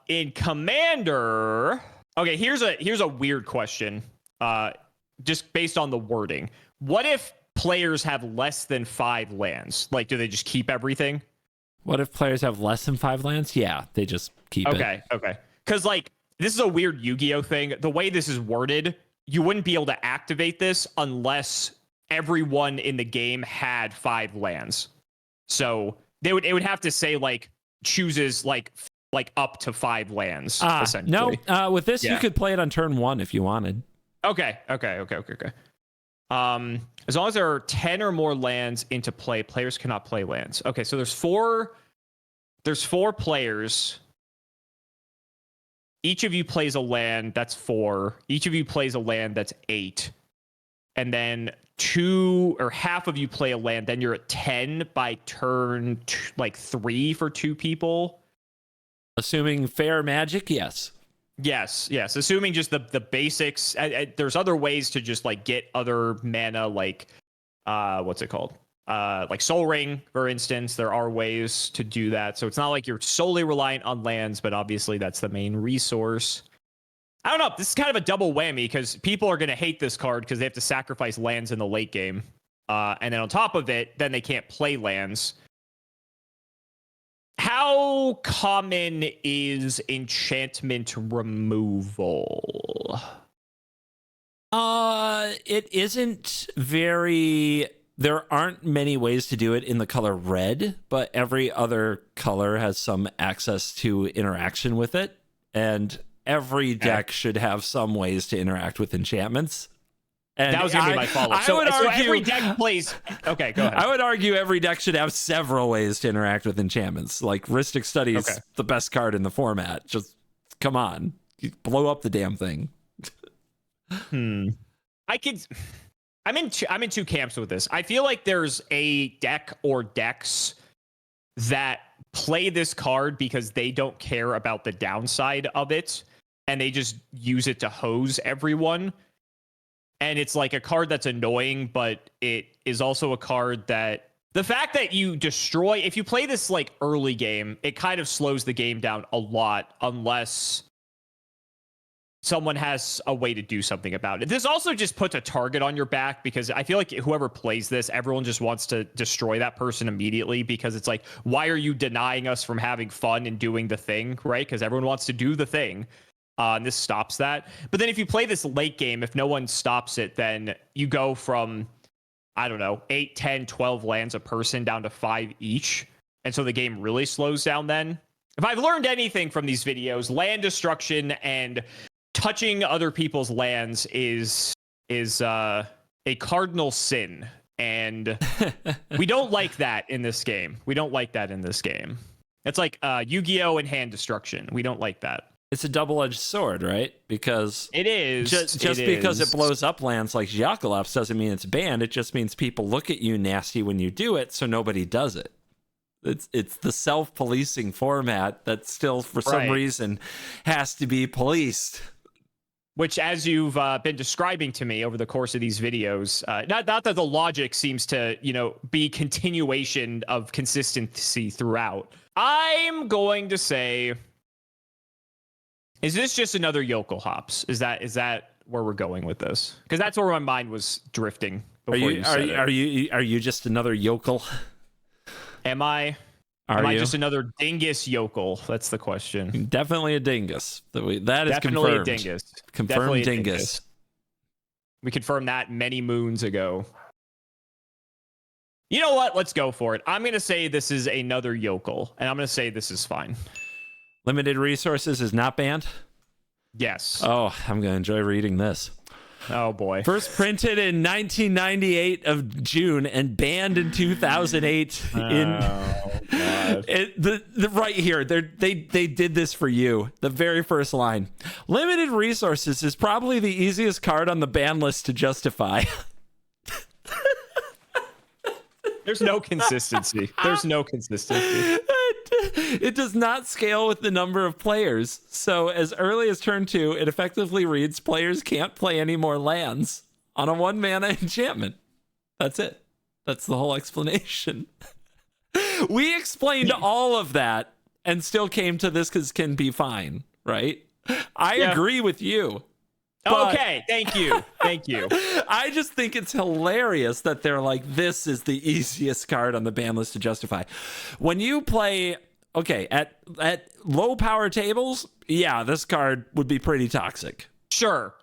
In Commander... Okay, here's a weird question, just based on the wording. What if players have less than 5 lands? Like, do they just keep everything? What if players have less than 5 lands? Yeah, they just keep it. Okay. Because, like, this is a weird Yu-Gi-Oh thing. The way this is worded, you wouldn't be able to activate this unless everyone in the game had 5 lands. So it would have to say, like, chooses, like up to 5 lands, essentially. No, with this, you could play it on turn 1 if you wanted. Okay. As long as there are 10 or more lands into play, players cannot play lands. Okay, so there's 4 players. Each of you plays a land, that's 4. Each of you plays a land, that's 8. And then 2 or half of you play a land, then you're at 10 by turn 3 for 2 people. Assuming fair magic, yes. Yes. Assuming just the basics. There's other ways to just like get other mana, like what's it called? Like Soul Ring, for instance. There are ways to do that. So it's not like you're solely reliant on lands, but obviously that's the main resource. I don't know. This is kind of a double whammy because people are going to hate this card because they have to sacrifice lands in the late game. And then on top of it, then they can't play lands. How common is enchantment removal? It isn't very. There aren't many ways to do it in the color red, but every other color has some access to interaction with it, and every deck should have some ways to interact with enchantments. And that was going to be my follow-up. So every deck plays... Okay, go ahead. I would argue every deck should have several ways to interact with enchantments. Like, Rhystic Study is the best card in the format. Just, come on. You blow up the damn thing. I'm in two camps with this. I feel like there's a deck or decks that play this card because they don't care about the downside of it, and they just use it to hose everyone. And it's like a card that's annoying, but it is also a card that the fact that you destroy, if you play this like early game, it kind of slows the game down a lot unless someone has a way to do something about it. This also just puts a target on your back, because I feel like whoever plays this, everyone just wants to destroy that person immediately, because it's like, why are you denying us from having fun and doing the thing, right? Because everyone wants to do the thing. And this stops that. But then if you play this late game, if no one stops it, then you go from, I don't know, 8, 10, 12 lands a person down to 5 each. And so the game really slows down then. If I've learned anything from these videos, land destruction and touching other people's lands is a cardinal sin, and we don't like that in this game. It's like Yu-Gi-Oh! And hand destruction. We don't like that. It's a double-edged sword, right? Because it is just because it blows up lands like Jacalops doesn't mean it's banned. It just means people look at you nasty when you do it, so nobody does it. It's the self-policing format that still, for some reason, has to be policed. Which, as you've been describing to me over the course of these videos, not that the logic seems to, be continuation of consistency throughout. I'm going to say, is this just another yokel hops? Is that where we're going with this? Because that's where my mind was drifting before you said it. Are you just another yokel? Am I? Am I just another dingus yokel? That's the question. Definitely a dingus. That is definitely confirmed. A dingus. Confirmed definitely dingus. We confirmed that many moons ago. You know what? Let's go for it. I'm going to say this is another yokel, and I'm going to say this is fine. Limited resources is not banned? Yes. Oh, I'm going to enjoy reading this. Oh, boy. First printed in 1998 of June and banned in 2008. Right here, they did this for you. The very first line. Limited resources is probably the easiest card on the ban list to justify. There's no consistency. It does not scale with the number of players. So as early as turn 2, it effectively reads players can't play any more lands on a 1-mana enchantment. That's it. That's the whole explanation. We explained all of that and still came to this because can be fine, right? I agree with you. Okay, thank you. I just think it's hilarious that they're like, this is the easiest card on the ban list to justify. When you play, at low power tables, this card would be pretty toxic. Sure.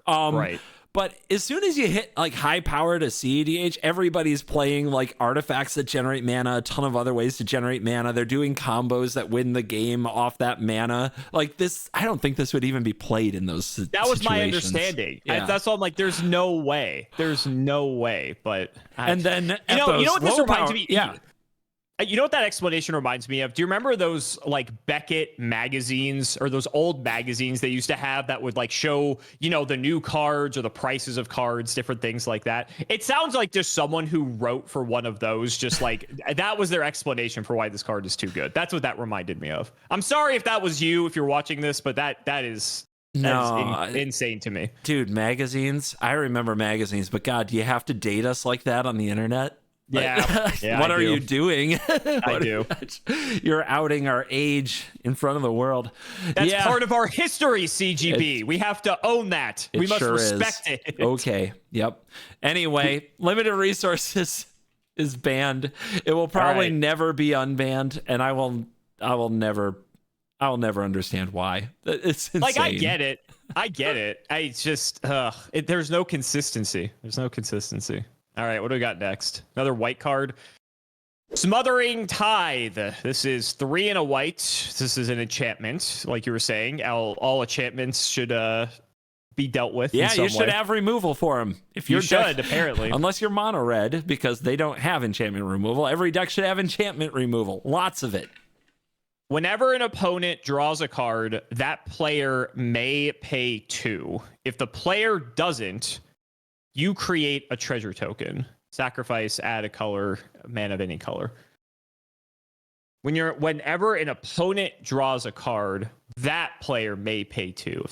Right. But as soon as you hit like high power to CEDH, everybody's playing like artifacts that generate mana, a ton of other ways to generate mana. They're doing combos that win the game off that mana. Like this, I don't think this would even be played in those situations. That was my understanding. Yeah. That's why I'm like, there's no way. But and then you know what this reminds me? Yeah. You know what that explanation reminds me of? Do you remember those like Beckett magazines, or those old magazines they used to have that would like show, the new cards or the prices of cards, different things like that? It sounds like just someone who wrote for one of those, just like that was their explanation for why this card is too good. That's what that reminded me of. I'm sorry if that was you, if you're watching this, but that is insane to me. Dude, magazines. I remember magazines, but God, do you have to date us like that on the internet? Yeah. What are you doing? I do. You're outing our age in front of the world. That's part of our history, CGB. We have to own that. We must respect it. Okay. Yep. Anyway, limited resources is banned. It will probably never be unbanned, and I will never understand why. It's insane. Like, I get it. I get it. It's just there's no consistency. There's no consistency. All right, what do we got next? Another white card. Smothering Tithe. This is 3 and a white. This is an enchantment, like you were saying. All enchantments should be dealt with. Yeah, in some you should way. have removal for them. If You should, apparently. Unless you're mono red, because they don't have enchantment removal. Every deck should have enchantment removal. Lots of it. Whenever an opponent draws a card, that player may pay 2. If the player doesn't, you create a treasure token. Sacrifice, add a color, mana of any color. Whenever an opponent draws a card, that player may pay 2.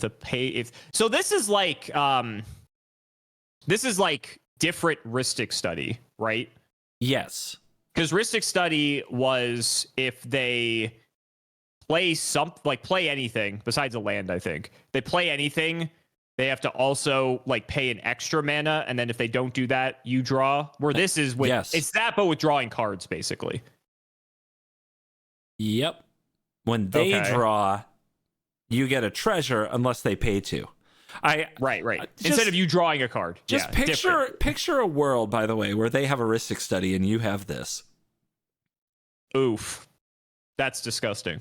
So this is like different Rhystic Study, right? Yes. Because Rhystic Study was if they play anything besides a land, I think. They play anything, they have to also pay an extra mana, and then if they don't do that, you draw. Where this is it's that, but with drawing cards, basically. Yep. When they draw, you get a treasure unless they pay 2. Right. Instead of you drawing a card. Just picture a world, by the way, where they have a Rhystic Study and you have this. Oof. That's disgusting.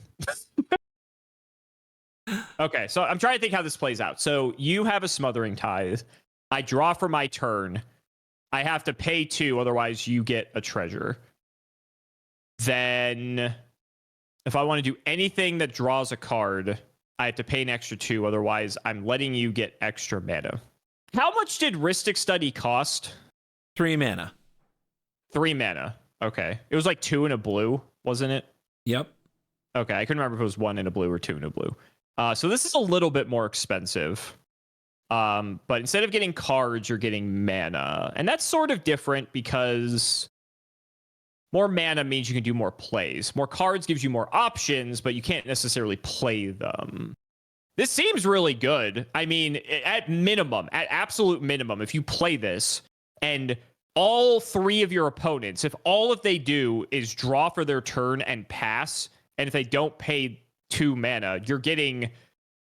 Okay, so I'm trying to think how this plays out. So you have a Smothering Tithe. I draw for my turn. I have to pay 2, otherwise you get a treasure. Then if I want to do anything that draws a card, I have to pay an extra 2, otherwise I'm letting you get extra mana. How much did Rhystic Study cost? 3 mana. 3 mana. Okay. It was 2 and a blue, wasn't it? Yep. Okay, I couldn't remember if it was 1 in a blue or 2 in a blue. So this is a little bit more expensive. But instead of getting cards, you're getting mana. And that's sort of different because more mana means you can do more plays. More cards gives you more options, but you can't necessarily play them. This seems really good. I mean, at absolute minimum, if you play this and all 3 of your opponents, if all of they do is draw for their turn and pass, and if they don't pay 2 mana, you're getting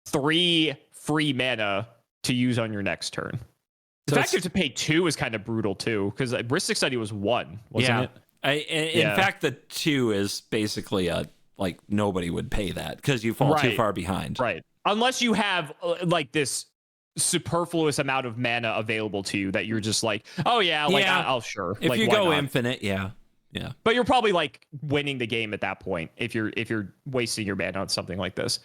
3 free mana to use on your next turn. The fact you have to pay 2 is kind of brutal too, because Rhystic Study was 1, wasn't it? In fact, the 2 is basically nobody would pay that because you fall too far behind. Right. Unless you have this superfluous amount of mana available to you that you're just I'll sure. If you go not? infinite, yeah. But you're probably winning the game at that point if you're wasting your mana on something like this.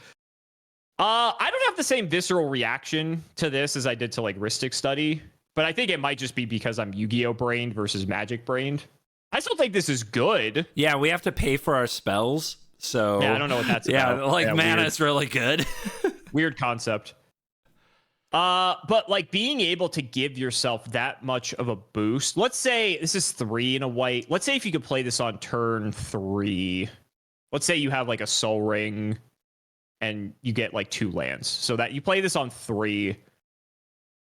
I don't have the same visceral reaction to this as I did to Rhystic Study, but I think it might just be because I'm Yu-Gi-Oh brained versus Magic brained. I still think this is good. Yeah, we have to pay for our spells, so yeah, I don't know what that's about. Mana is really good. Weird concept. But being able to give yourself that much of a boost. Let's say this is 3 and a white. Let's say if you could play this on turn 3. Let's say you have a Soul Ring and you get 2 lands. So that you play this on 3.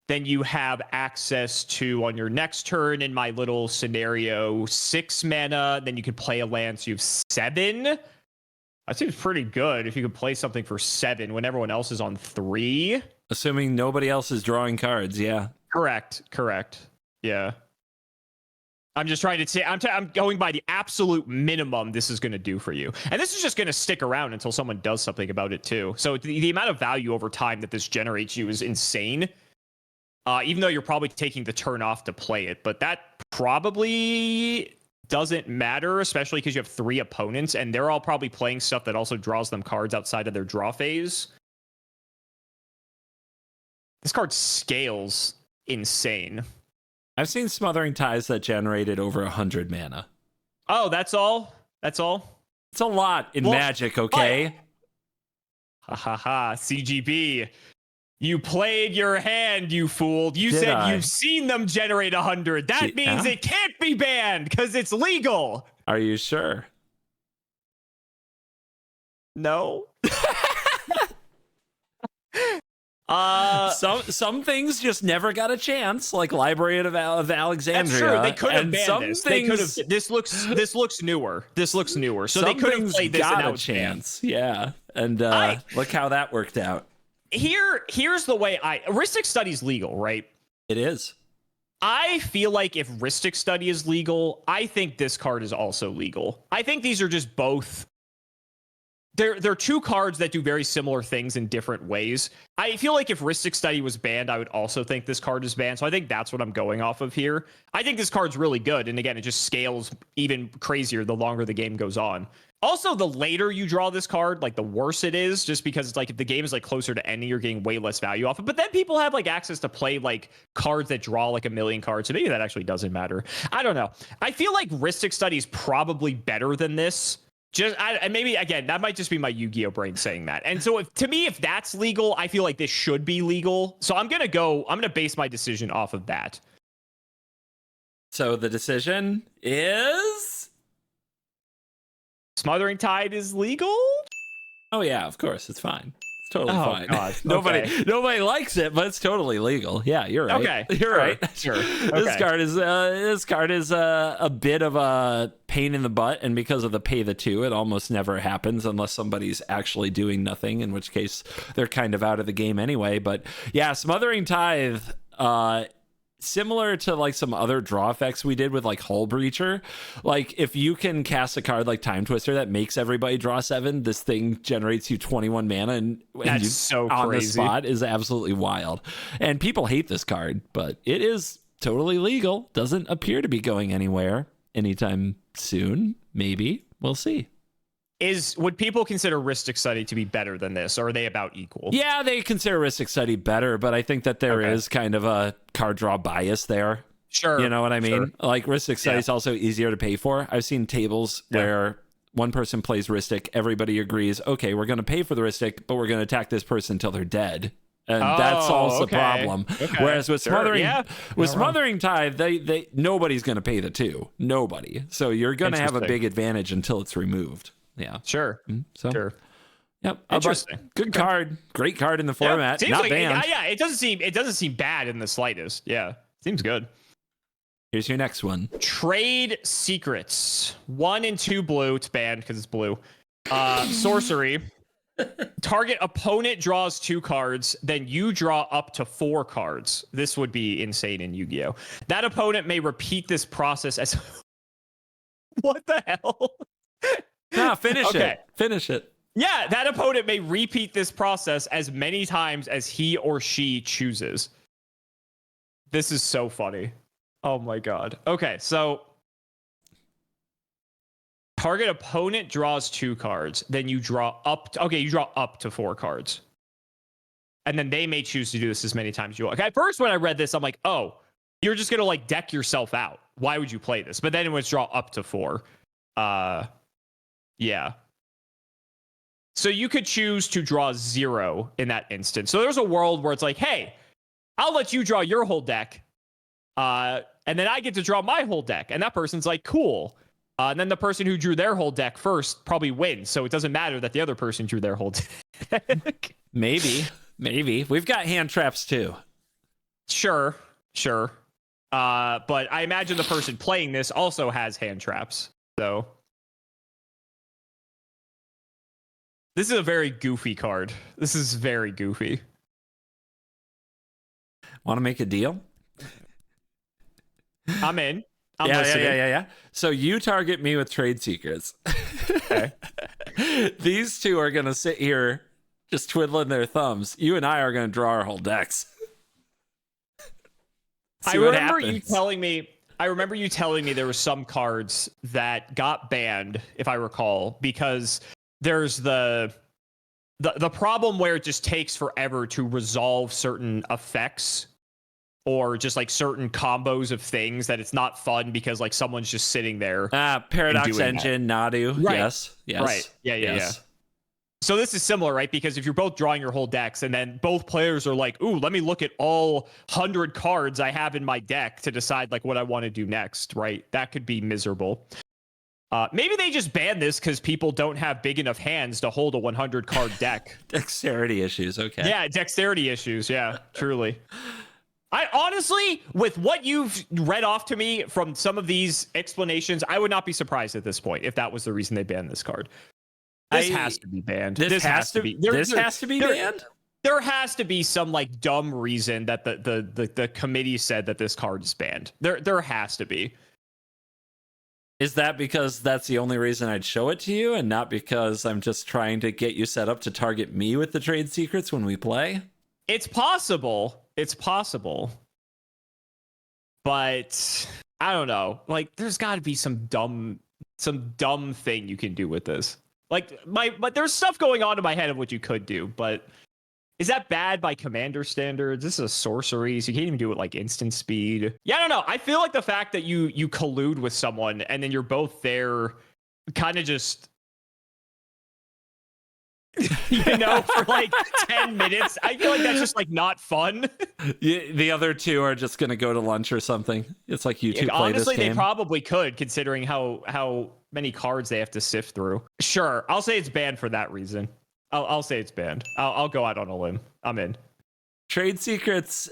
Then you have access to, on your next turn in my little scenario, 6 mana. Then you could play a land, so you have 7. That seems pretty good if you could play something for 7 when everyone else is on 3. Assuming nobody else is drawing cards, yeah. Correct. Yeah. I'm just trying to say, I'm going by the absolute minimum this is going to do for you. And this is just going to stick around until someone does something about it too. So the amount of value over time that this generates you is insane. Even though you're probably taking the turn off to play it. But that probably doesn't matter, especially because you have 3 opponents and they're all probably playing stuff that also draws them cards outside of their draw phase. This card scales insane. I've seen Smothering Ties that generated over 100 mana. Oh, that's all? That's all? It's a lot in Magic, okay? Ha ha ha. CGB. You played your hand, you fool. You said you've seen them generate 100. That means it can't be banned because it's legal. Are you sure? No. Some things just never got a chance, like Library of Alexandria. That's true. They could have banned this. They could have. This looks newer. So they could have played this got and a chance. Yeah, and look how that worked out. here's the way Heuristic Study is legal, right? It is. I feel like if Heuristic Study is legal, I think this card is also legal. I think these are just both. They're two cards that do very similar things in different ways. I feel like if Heuristic Study was banned, I would also think this card is banned. So I think that's what I'm going off of here. I think this card's really good. And again, it just scales even crazier the longer the game goes on. Also, the later you draw this card, like the worse it is, just because it's like if the game is like closer to ending, you're getting way less value off it. But then people have like access to play like cards that draw like a million cards. So maybe that actually doesn't matter. I don't know. I feel like Heuristic Study is probably better than this. And maybe again, that might just be my Yu-Gi-Oh brain saying that. And so to me, if that's legal, I feel like this should be legal. So I'm going to base my decision off of that. So the decision is Smothering Tide is legal? Oh yeah, of course, it's fine. It's totally fine. God. Nobody likes it, but it's totally legal. Yeah, you're right. Okay, you're right. Sure. This card is a bit of a pain in the butt, and because of the pay the two, it almost never happens unless somebody's actually doing nothing, in which case they're kind of out of the game anyway. But yeah, Smothering Tithe, similar to like some other draw effects we did with like Hull Breacher, like if you can cast a card like Time Twister that makes everybody draw 7, this thing generates you 21 mana and that's you, so on crazy. The spot is absolutely wild. And people hate this card, but it is totally legal. Doesn't appear to be going anywhere anytime soon. Maybe we'll see. Would people consider Heuristic Study to be better than this, or are they about equal? Yeah, they consider Heuristic Study better, but I think that there is kind of a card draw bias there. Sure. You know what I mean? Sure. Like Heuristic Study is also easier to pay for. I've seen tables where one person plays Heuristic, everybody agrees, okay, we're going to pay for the Heuristic, but we're going to attack this person until they're dead. And that solves the problem. Okay. Whereas with Smothering Tithe, they nobody's going to pay the 2. Nobody. So you're going to have a big advantage until it's removed. Yeah. Sure. Sure. Yep. Interesting. Good card. Great card in the format. Seems not like, banned. Yeah. It doesn't seem bad in the slightest. Yeah. Seems good. Here's your next one. Trade Secrets. 1 and 2 blue. It's banned because it's blue. Sorcery. Target opponent draws 2 cards, then you draw up to 4 cards. This would be insane in Yu-Gi-Oh! That opponent may repeat this process as what the hell? No, finish it. Finish it. Yeah, that opponent may repeat this process as many times as he or she chooses. This is so funny. Oh my god. Okay, so target opponent draws 2 cards, then you draw up to 4 cards. And then they may choose to do this as many times as you want. Okay, at first when I read this, I'm like, oh, you're just gonna like deck yourself out. Why would you play this? But then it was draw up to 4. Yeah. So you could choose to draw 0 in that instance. So there's a world where it's like, hey, I'll let you draw your whole deck. And then I get to draw my whole deck. And that person's like, cool. And then the person who drew their whole deck first probably wins. So it doesn't matter that the other person drew their whole deck. Maybe. We've got hand traps too. Sure. But I imagine the person playing this also has hand traps. So this is a very goofy card. This is very goofy. Want to make a deal? I'm in. I'm listening. Yeah. So you target me with Trade Secrets. Okay. These two are going to sit here just twiddling their thumbs. You and I are going to draw our whole decks. I remember you telling me there were some cards that got banned, if I recall, because there's the problem where it just takes forever to resolve certain effects or just like certain combos of things that it's not fun because like someone's just sitting there. Paradox Engine, Nadu. Right. Yes. Right. Yeah. So this is similar, right? Because if you're both drawing your whole decks and then both players are like, ooh, let me look at all 100 cards I have in my deck to decide like what I want to do next, right? That could be miserable. Maybe they just ban this because people don't have big enough hands to hold a 100 card deck. Dexterity issues. Okay. Yeah, dexterity issues. Yeah, truly. I honestly, with what you've read off to me from some of these explanations, I would not be surprised at this point if that was the reason they banned this card. This has to be banned. This has to be banned. there has to be some like dumb reason that the committee said that this card is banned. There has to be. Is that because that's the only reason I'd show it to you, and not because I'm just trying to get you set up to target me with the trade secrets when we play? It's possible. It's possible. But I don't know. Like, there's got to be some dumb thing you can do with this. Like, but there's stuff going on in my head of what you could do, but is that bad by commander standards? This is a sorcery, so you can't even do it like instant speed. Yeah, I don't know. I feel like the fact that you collude with someone and then you're both there kind of just for like 10 minutes. I feel like that's just like not fun. The other two are just going to go to lunch or something. It's like you two play honestly, this game. They probably could, considering how many cards they have to sift through. Sure, I'll say it's banned for that reason. I'll say it's banned. I'll go out on a limb. I'm in. Trade secrets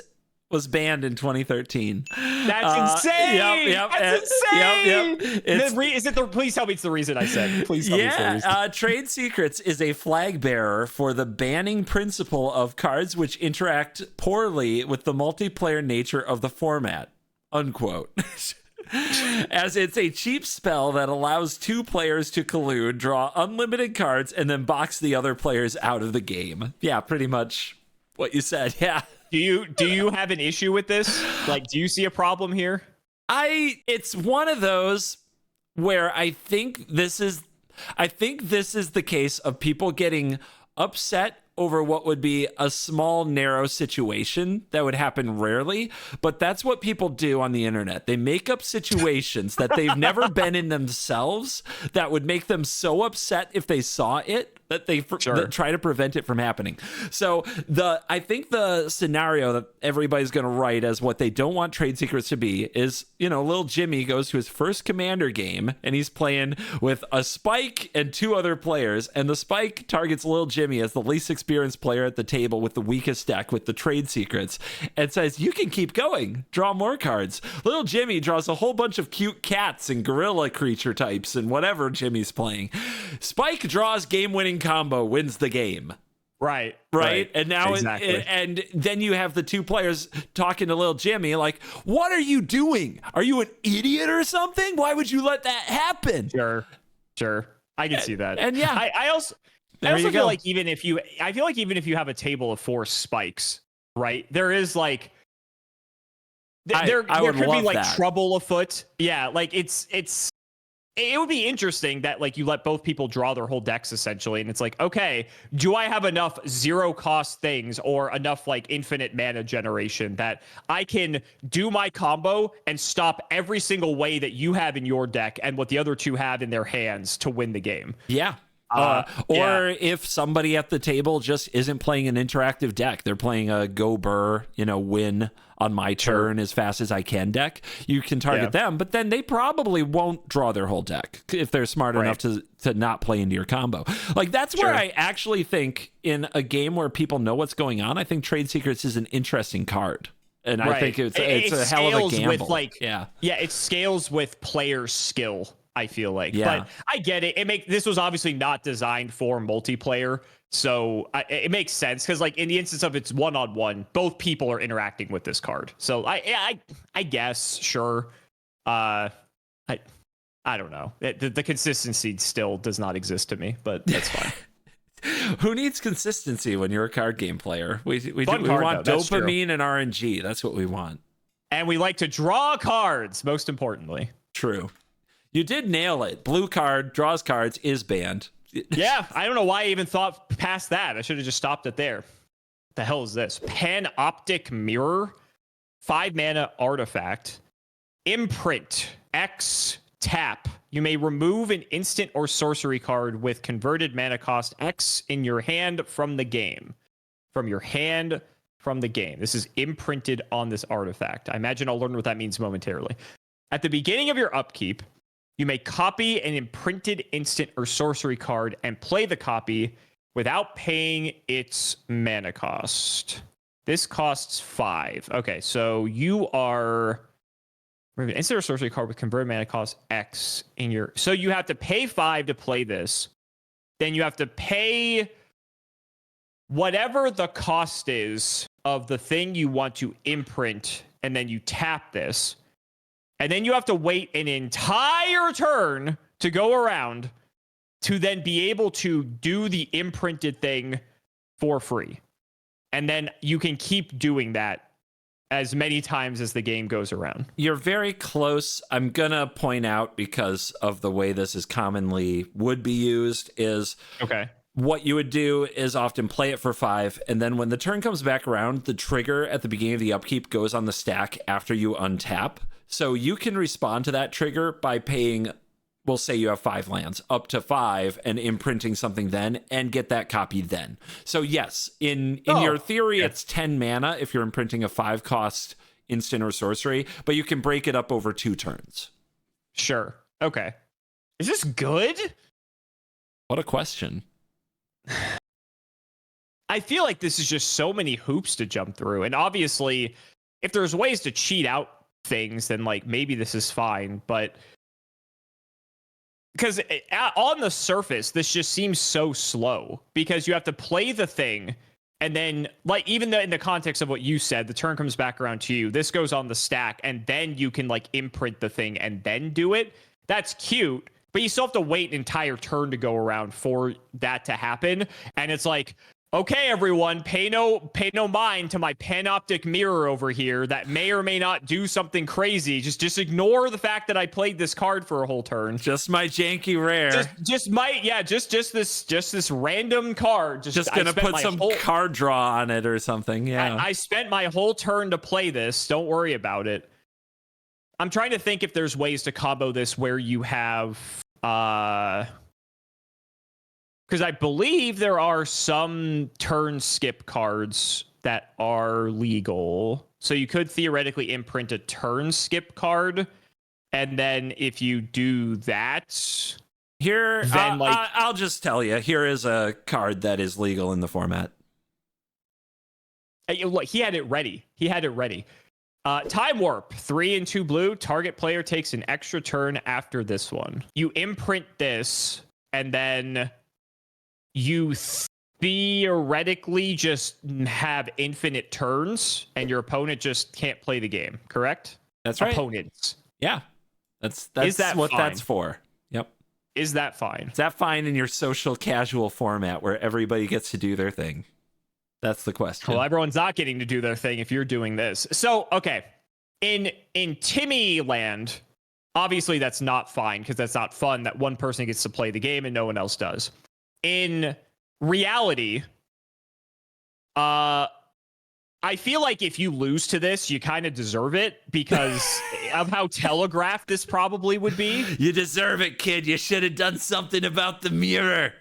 was banned in 2013. That's insane. Yep. That's insane. Yep. Please tell me it's the reason I said. Please tell me it's the reason. Trade secrets is a flag bearer for the banning principle of cards which interact poorly with the multiplayer nature of the format. Unquote. As it's a cheap spell that allows two players to collude, draw unlimited cards, and then box the other players out of the game. Yeah, pretty much what you said. Yeah. Do you have an issue with this? Like, do you see a problem here? It's one of those where I think this is the case of people getting upset over what would be a small, narrow situation that would happen rarely. But that's what people do on the internet. They make up situations that they've never been in themselves that would make them so upset if they saw it that they try to prevent it from happening. So I think the scenario that everybody's going to write as what they don't want trade secrets to be is, little Jimmy goes to his first commander game and he's playing with a Spike and two other players, and the Spike targets little Jimmy as the least experienced player at the table with the weakest deck with the trade secrets and says, "You can keep going, draw more cards." Little Jimmy draws a whole bunch of cute cats and gorilla creature types and whatever Jimmy's playing. Spike draws game-winning combo, wins the game. Right. And now exactly. And then you have the two players talking to little Jimmy like, "What are you doing? Are you an idiot or something? Why would you let that happen?" Sure. I can see that. And yeah. I also feel like even if you have a table of 4 spikes, right? There is like there could be like trouble afoot. Yeah, like it would be interesting that like you let both people draw their whole decks essentially, and it's like, okay, do I have enough 0 cost things or enough like infinite mana generation that I can do my combo and stop every single way that you have in your deck and what the other two have in their hands to win the game? Yeah. If somebody at the table just isn't playing an interactive deck, they're playing a go burr, win on my turn as fast as I can deck, you can target them, but then they probably won't draw their whole deck if they're smart enough to not play into your combo. Like, that's where I actually think in a game where people know what's going on, I think Trade Secrets is an interesting card. And I think it's a hell of a gamble. It scales with player skill, I feel like. But I get it. This was obviously not designed for multiplayer, so it makes sense because, like, in the instance of it's one-on-one, both people are interacting with this card. So I guess sure. I don't know. The consistency still does not exist to me, but that's fine. Who needs consistency when you're a card game player? We want dopamine and RNG. That's what we want. And we like to draw cards, most importantly. True. You did nail it. Blue card, draws cards, is banned. Yeah, I don't know why I even thought past that. I should have just stopped it there. What the hell is this? Panoptic Mirror, 5 mana artifact, imprint, X, tap. You may remove an instant or sorcery card with converted mana cost X in your hand from the game. From your hand from the game. This is imprinted on this artifact. I imagine I'll learn what that means momentarily. At the beginning of your upkeep, you may copy an imprinted instant or sorcery card and play the copy without paying its mana cost. This costs 5. Okay, so you are an instant or sorcery card with converted mana cost X in your... So you have to pay 5 to play this. Then you have to pay whatever the cost is of the thing you want to imprint, and then you tap this, and then you have to wait an entire turn to go around to then be able to do the imprinted thing for free. And then you can keep doing that as many times as the game goes around. You're very close. I'm gonna point out, because of the way this is commonly would be used, is okay. What you would do is often play it for 5, and then when the turn comes back around, the trigger at the beginning of the upkeep goes on the stack after you untap. So you can respond to that trigger by paying, we'll say you have 5 lands, up to 5, and imprinting something then, and get that copy then. So yes, in your theory, it's 10 mana if you're imprinting a 5-cost instant or sorcery, but you can break it up over 2 turns. Sure. Okay. Is this good? What a question. I feel like this is just so many hoops to jump through. And obviously, if there's ways to cheat out things, then like maybe this is fine. But because on the surface, this just seems so slow, because you have to play the thing. And then, like, even though in the context of what you said, the turn comes back around to you, this goes on the stack, and then you can like imprint the thing and then do it. That's cute. But you still have to wait an entire turn to go around for that to happen. And it's like, okay, everyone, pay no mind to my panoptic mirror over here that may or may not do something crazy. Just ignore the fact that I played this card for a whole turn. Just my janky rare. Just this random card. Just gonna put some card draw on it or something. Yeah. I spent my whole turn to play this. Don't worry about it. I'm trying to think if there's ways to combo this where you have because I believe there are some turn skip cards that are legal. So you could theoretically imprint a turn skip card, and then if you do that, here, then I'll just tell you, here is a card that is legal in the format. Look, he had it ready. Time Warp, 3 and 2 blue. Target player takes an extra turn after this one. You imprint this, and then you theoretically just have infinite turns, and your opponent just can't play the game. Correct? That's right. Opponents. Yeah, that's that what fine? That's for. Yep. Is that fine? Is that fine in your social casual format where everybody gets to do their thing? That's the question. Well, everyone's not getting to do their thing if you're doing this. So, okay. In Timmy land, obviously that's not fine, because that's not fun that one person gets to play the game and no one else does. In reality, I feel like if you lose to this, you kind of deserve it, because of how telegraphed this probably would be. You deserve it, kid. You should have done something about the mirror.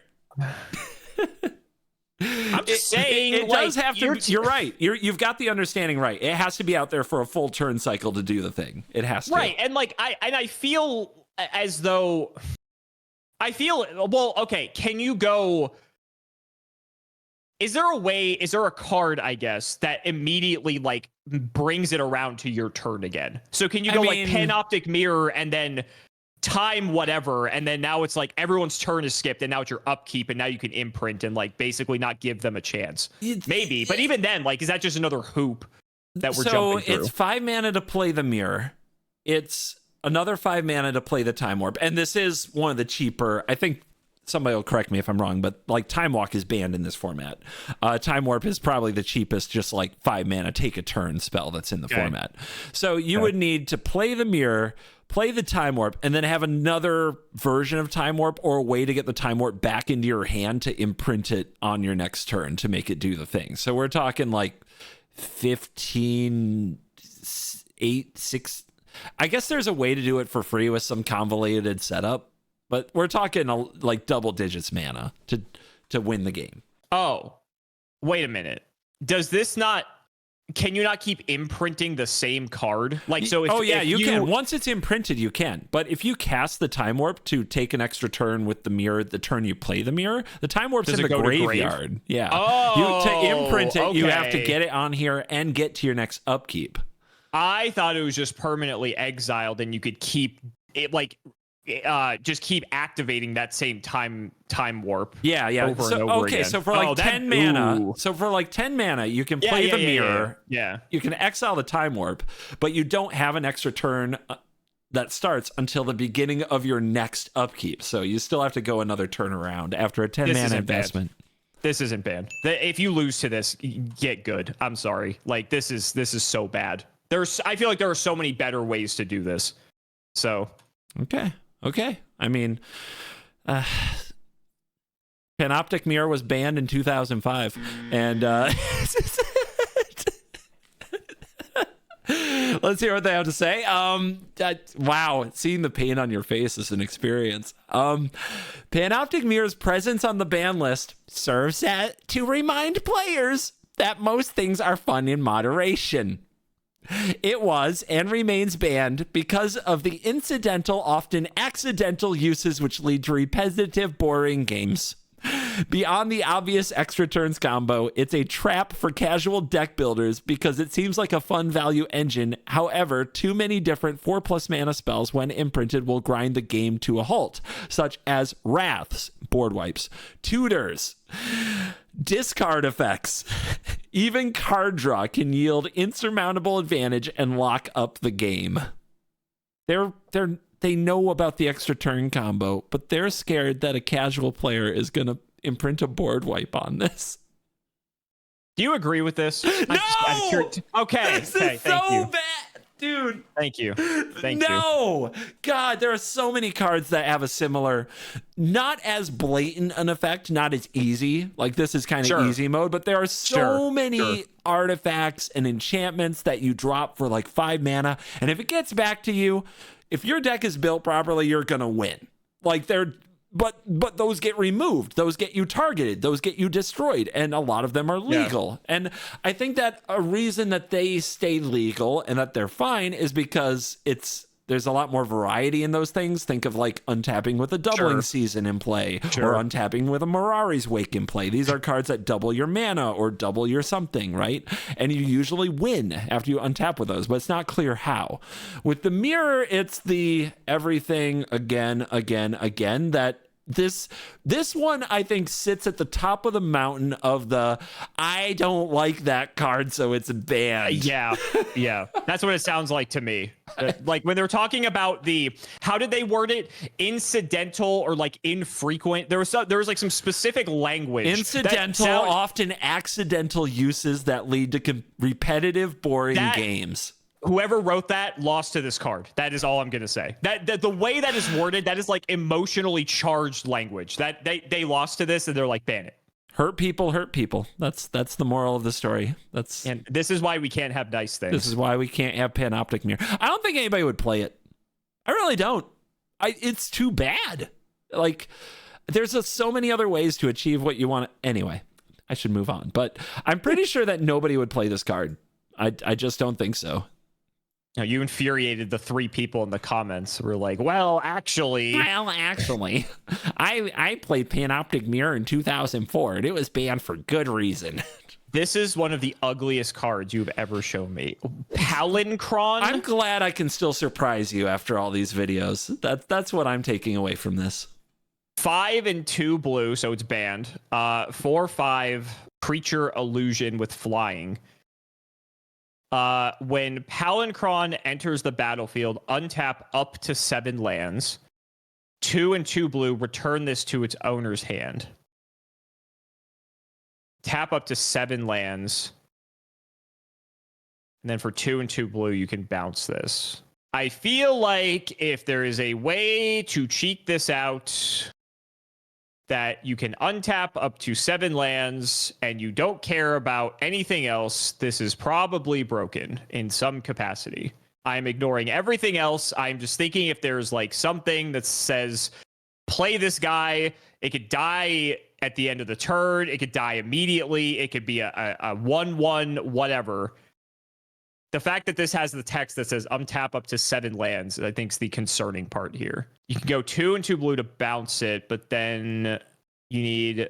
I'm just saying, it does have to. You're right. You've got the understanding right. It has to be out there for a full turn cycle to do the thing. It has to. Right, and like I feel as though well, okay. Can you go? Is there a card, I guess, that immediately like brings it around to your turn again? So can you go like Panoptic Mirror and then time whatever, and then now it's like everyone's turn is skipped, and now it's your upkeep, and now you can imprint and like basically not give them a chance? Maybe, but even then, like, is that just another hoop that we're jumping through? So it's 5 mana to play the mirror. It's another 5 mana to play the Time Warp, and this is one of the cheaper. I think somebody will correct me if I'm wrong, but like Time Walk is banned in this format. Time Warp is probably the cheapest, just like 5 mana take a turn spell that's in the format. So you would need to play the mirror, play the Time Warp, and then have another version of Time Warp or a way to get the Time Warp back into your hand to imprint it on your next turn to make it do the thing. So we're talking like 15, 8, 6. I guess there's a way to do it for free with some convoluted setup, but we're talking like double digits mana to win the game. Oh, wait a minute. Does this not... Can you not keep imprinting the same card? Like, so if you can. Once it's imprinted, you can. But if you cast the Time Warp to take an extra turn with the mirror, the turn you play the mirror, the Time Warp's in the graveyard. Yeah. Oh, to imprint it, you have to get it on here and get to your next upkeep. I thought it was just permanently exiled, and you could keep it like just keep activating that same time warp. Yeah. Over and over again. So for like 10 mana, you can play the mirror. Yeah. You can exile the time warp, but you don't have an extra turn that starts until the beginning of your next upkeep. So you still have to go another turn around after a 10 mana investment. This isn't bad. If you lose to this, get good. I'm sorry. Like this is so bad. I feel like there are so many better ways to do this. So okay. I mean, Panoptic Mirror was banned in 2005, and let's hear what they have to say. Wow, seeing the pain on your face is an experience. Panoptic Mirror's presence on the ban list serves to remind players that most things are fun in moderation. It was and remains banned because of the incidental, often accidental uses which lead to repetitive, boring games. Beyond the obvious extra turns combo, it's a trap for casual deck builders because it seems like a fun value engine. However, too many different 4+ mana spells when imprinted will grind the game to a halt, such as Wraths, board wipes, Tutors, discard effects. Even card draw can yield insurmountable advantage and lock up the game. They know about the extra turn combo, but they're scared that a casual player is going to imprint a board wipe on this. Do you agree with this? No! Okay. This is so bad, dude. Thank you. No! God, there are so many cards that have a similar, not as blatant an effect, not as easy. Like this is kind of easy mode, but there are so many artifacts and enchantments that you drop for like 5 mana. And if it gets back to you, if your deck is built properly, you're going to win. Like but those get removed. Those get you targeted. Those get you destroyed. And a lot of them are legal. Yeah. And I think that a reason that they stay legal and that they're fine is because there's a lot more variety in those things. Think of like untapping with a doubling season in play or untapping with a Mirari's Wake in play. These are cards that double your mana or double your something, right? And you usually win after you untap with those, but it's not clear how. With the mirror, it's the everything again that this one I think sits at the top of the mountain of the I don't like that card, so it's banned. Yeah. That's what it sounds like to me. Like when they're talking about how did they word it? Incidental or like infrequent. There was like some specific language. Incidental, often accidental uses that lead to repetitive, boring games. Whoever wrote that lost to this card. That is all I'm going to say. That the way that is worded, that is like emotionally charged language. That they lost to this and they're like, ban it. Hurt people. That's the moral of the story. And this is why we can't have nice things. This is why we can't have Panoptic Mirror. I don't think anybody would play it. I really don't. It's too bad. Like there's so many other ways to achieve what you want. Anyway, I should move on, but I'm pretty sure that nobody would play this card. I just don't think so. Now, you infuriated the 3 people in the comments who were like, well, actually, I played Panoptic Mirror in 2004 and it was banned for good reason. This is one of the ugliest cards you've ever shown me. Palancron. I'm glad I can still surprise you after all these videos. That's what I'm taking away from this. 5 and 2 blue, so it's banned. 4/5 creature illusion with flying. When Palancron enters the battlefield, untap up to 7 lands. 2 and 2 blue, return this to its owner's hand. Tap up to 7 lands. And then for 2 and 2 blue, you can bounce this. I feel like if there is a way to cheat this out, that you can untap up to 7 lands and you don't care about anything else, this is probably broken in some capacity. I'm ignoring everything else. I'm just thinking if there's like something that says, play this guy, it could die at the end of the turn, it could die immediately, it could be a 1/1, whatever. The fact that this has the text that says untap up to 7 lands, I think is the concerning part here. You can go 2 and 2 blue to bounce it, but then you need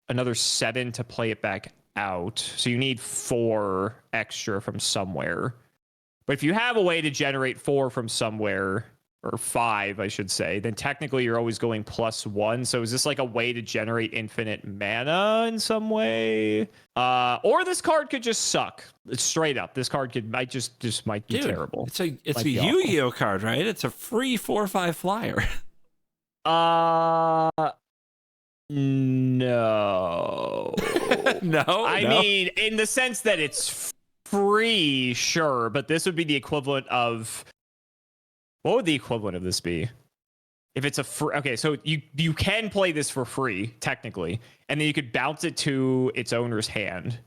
another 7 to play it back out. So you need 4 extra from somewhere. But if you have a way to generate 4 from somewhere, or 5, I should say, then technically you're always going +1. So is this like a way to generate infinite mana in some way? Or this card could just suck. It's straight up. This card might be terrible. It's a Yu-Gi-Oh card, right? It's a free 4/5 flyer. No. I mean, in the sense that it's free, sure, but this would be the equivalent of, what would the equivalent of this be? If it's a free, okay, so you can play this for free technically, and then you could bounce it to its owner's hand,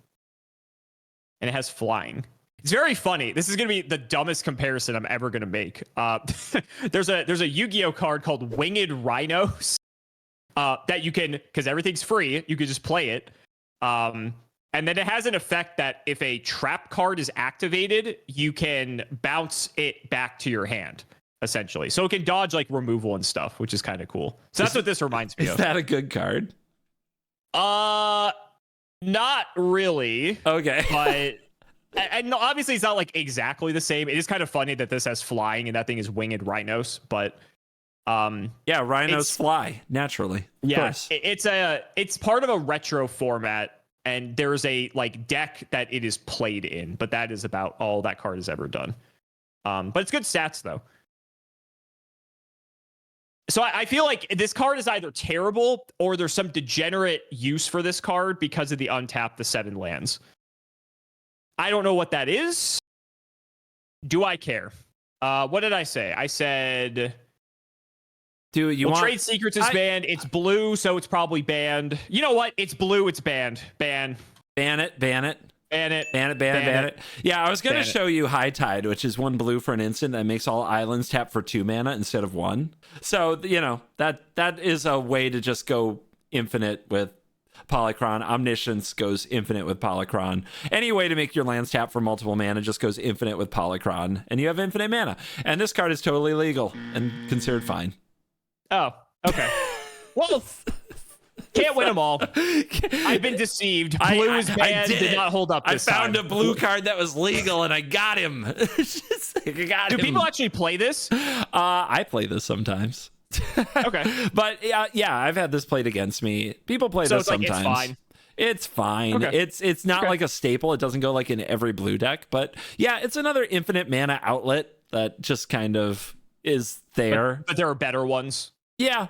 and it has flying. It's very funny. This is going to be the dumbest comparison I'm ever going to make. There's a Yu-Gi-Oh card called Winged Rhinos that you can, because everything's free, you could just play it. And then it has an effect that if a trap card is activated, you can bounce it back to your hand, essentially. So it can dodge like removal and stuff, which is kind of cool. So that's what this reminds me of. Is that a good card? Not really. Okay. But and obviously it's not like exactly the same. It is kind of funny that this has flying and that thing is Winged Rhinos, but yeah, rhinos fly naturally. Yeah, it's part of a retro format. And there's a like deck that it is played in, but that is about all that card has ever done. But it's good stats though. So I feel like this card is either terrible or there's some degenerate use for this card because of the untap the 7 lands. I don't know what that is. Do I care? What did I say? I said, dude, Trade Secrets is banned. It's blue, so it's probably banned. You know what? It's blue, it's banned. Ban it. Yeah, I was going to show you High Tide, which is 1 blue for an instant that makes all islands tap for 2 mana instead of 1. So, you know, that is a way to just go infinite with Polychron. Omniscience goes infinite with Polychron. Any way to make your lands tap for multiple mana just goes infinite with Polychron, and you have infinite mana. And this card is totally legal and considered fine. Oh, okay. Well, can't win them all. I've been deceived. Blue is banned. Did not hold up this time. I found a blue card that was legal, and I got him. Do people actually play this? I play this sometimes. Okay. But yeah, I've had this played against me. People play this sometimes. It's fine. It's fine. Okay. It's not like a staple. It doesn't go like in every blue deck, but yeah, it's another infinite mana outlet that just kind of is there. But there are better ones. Yeah,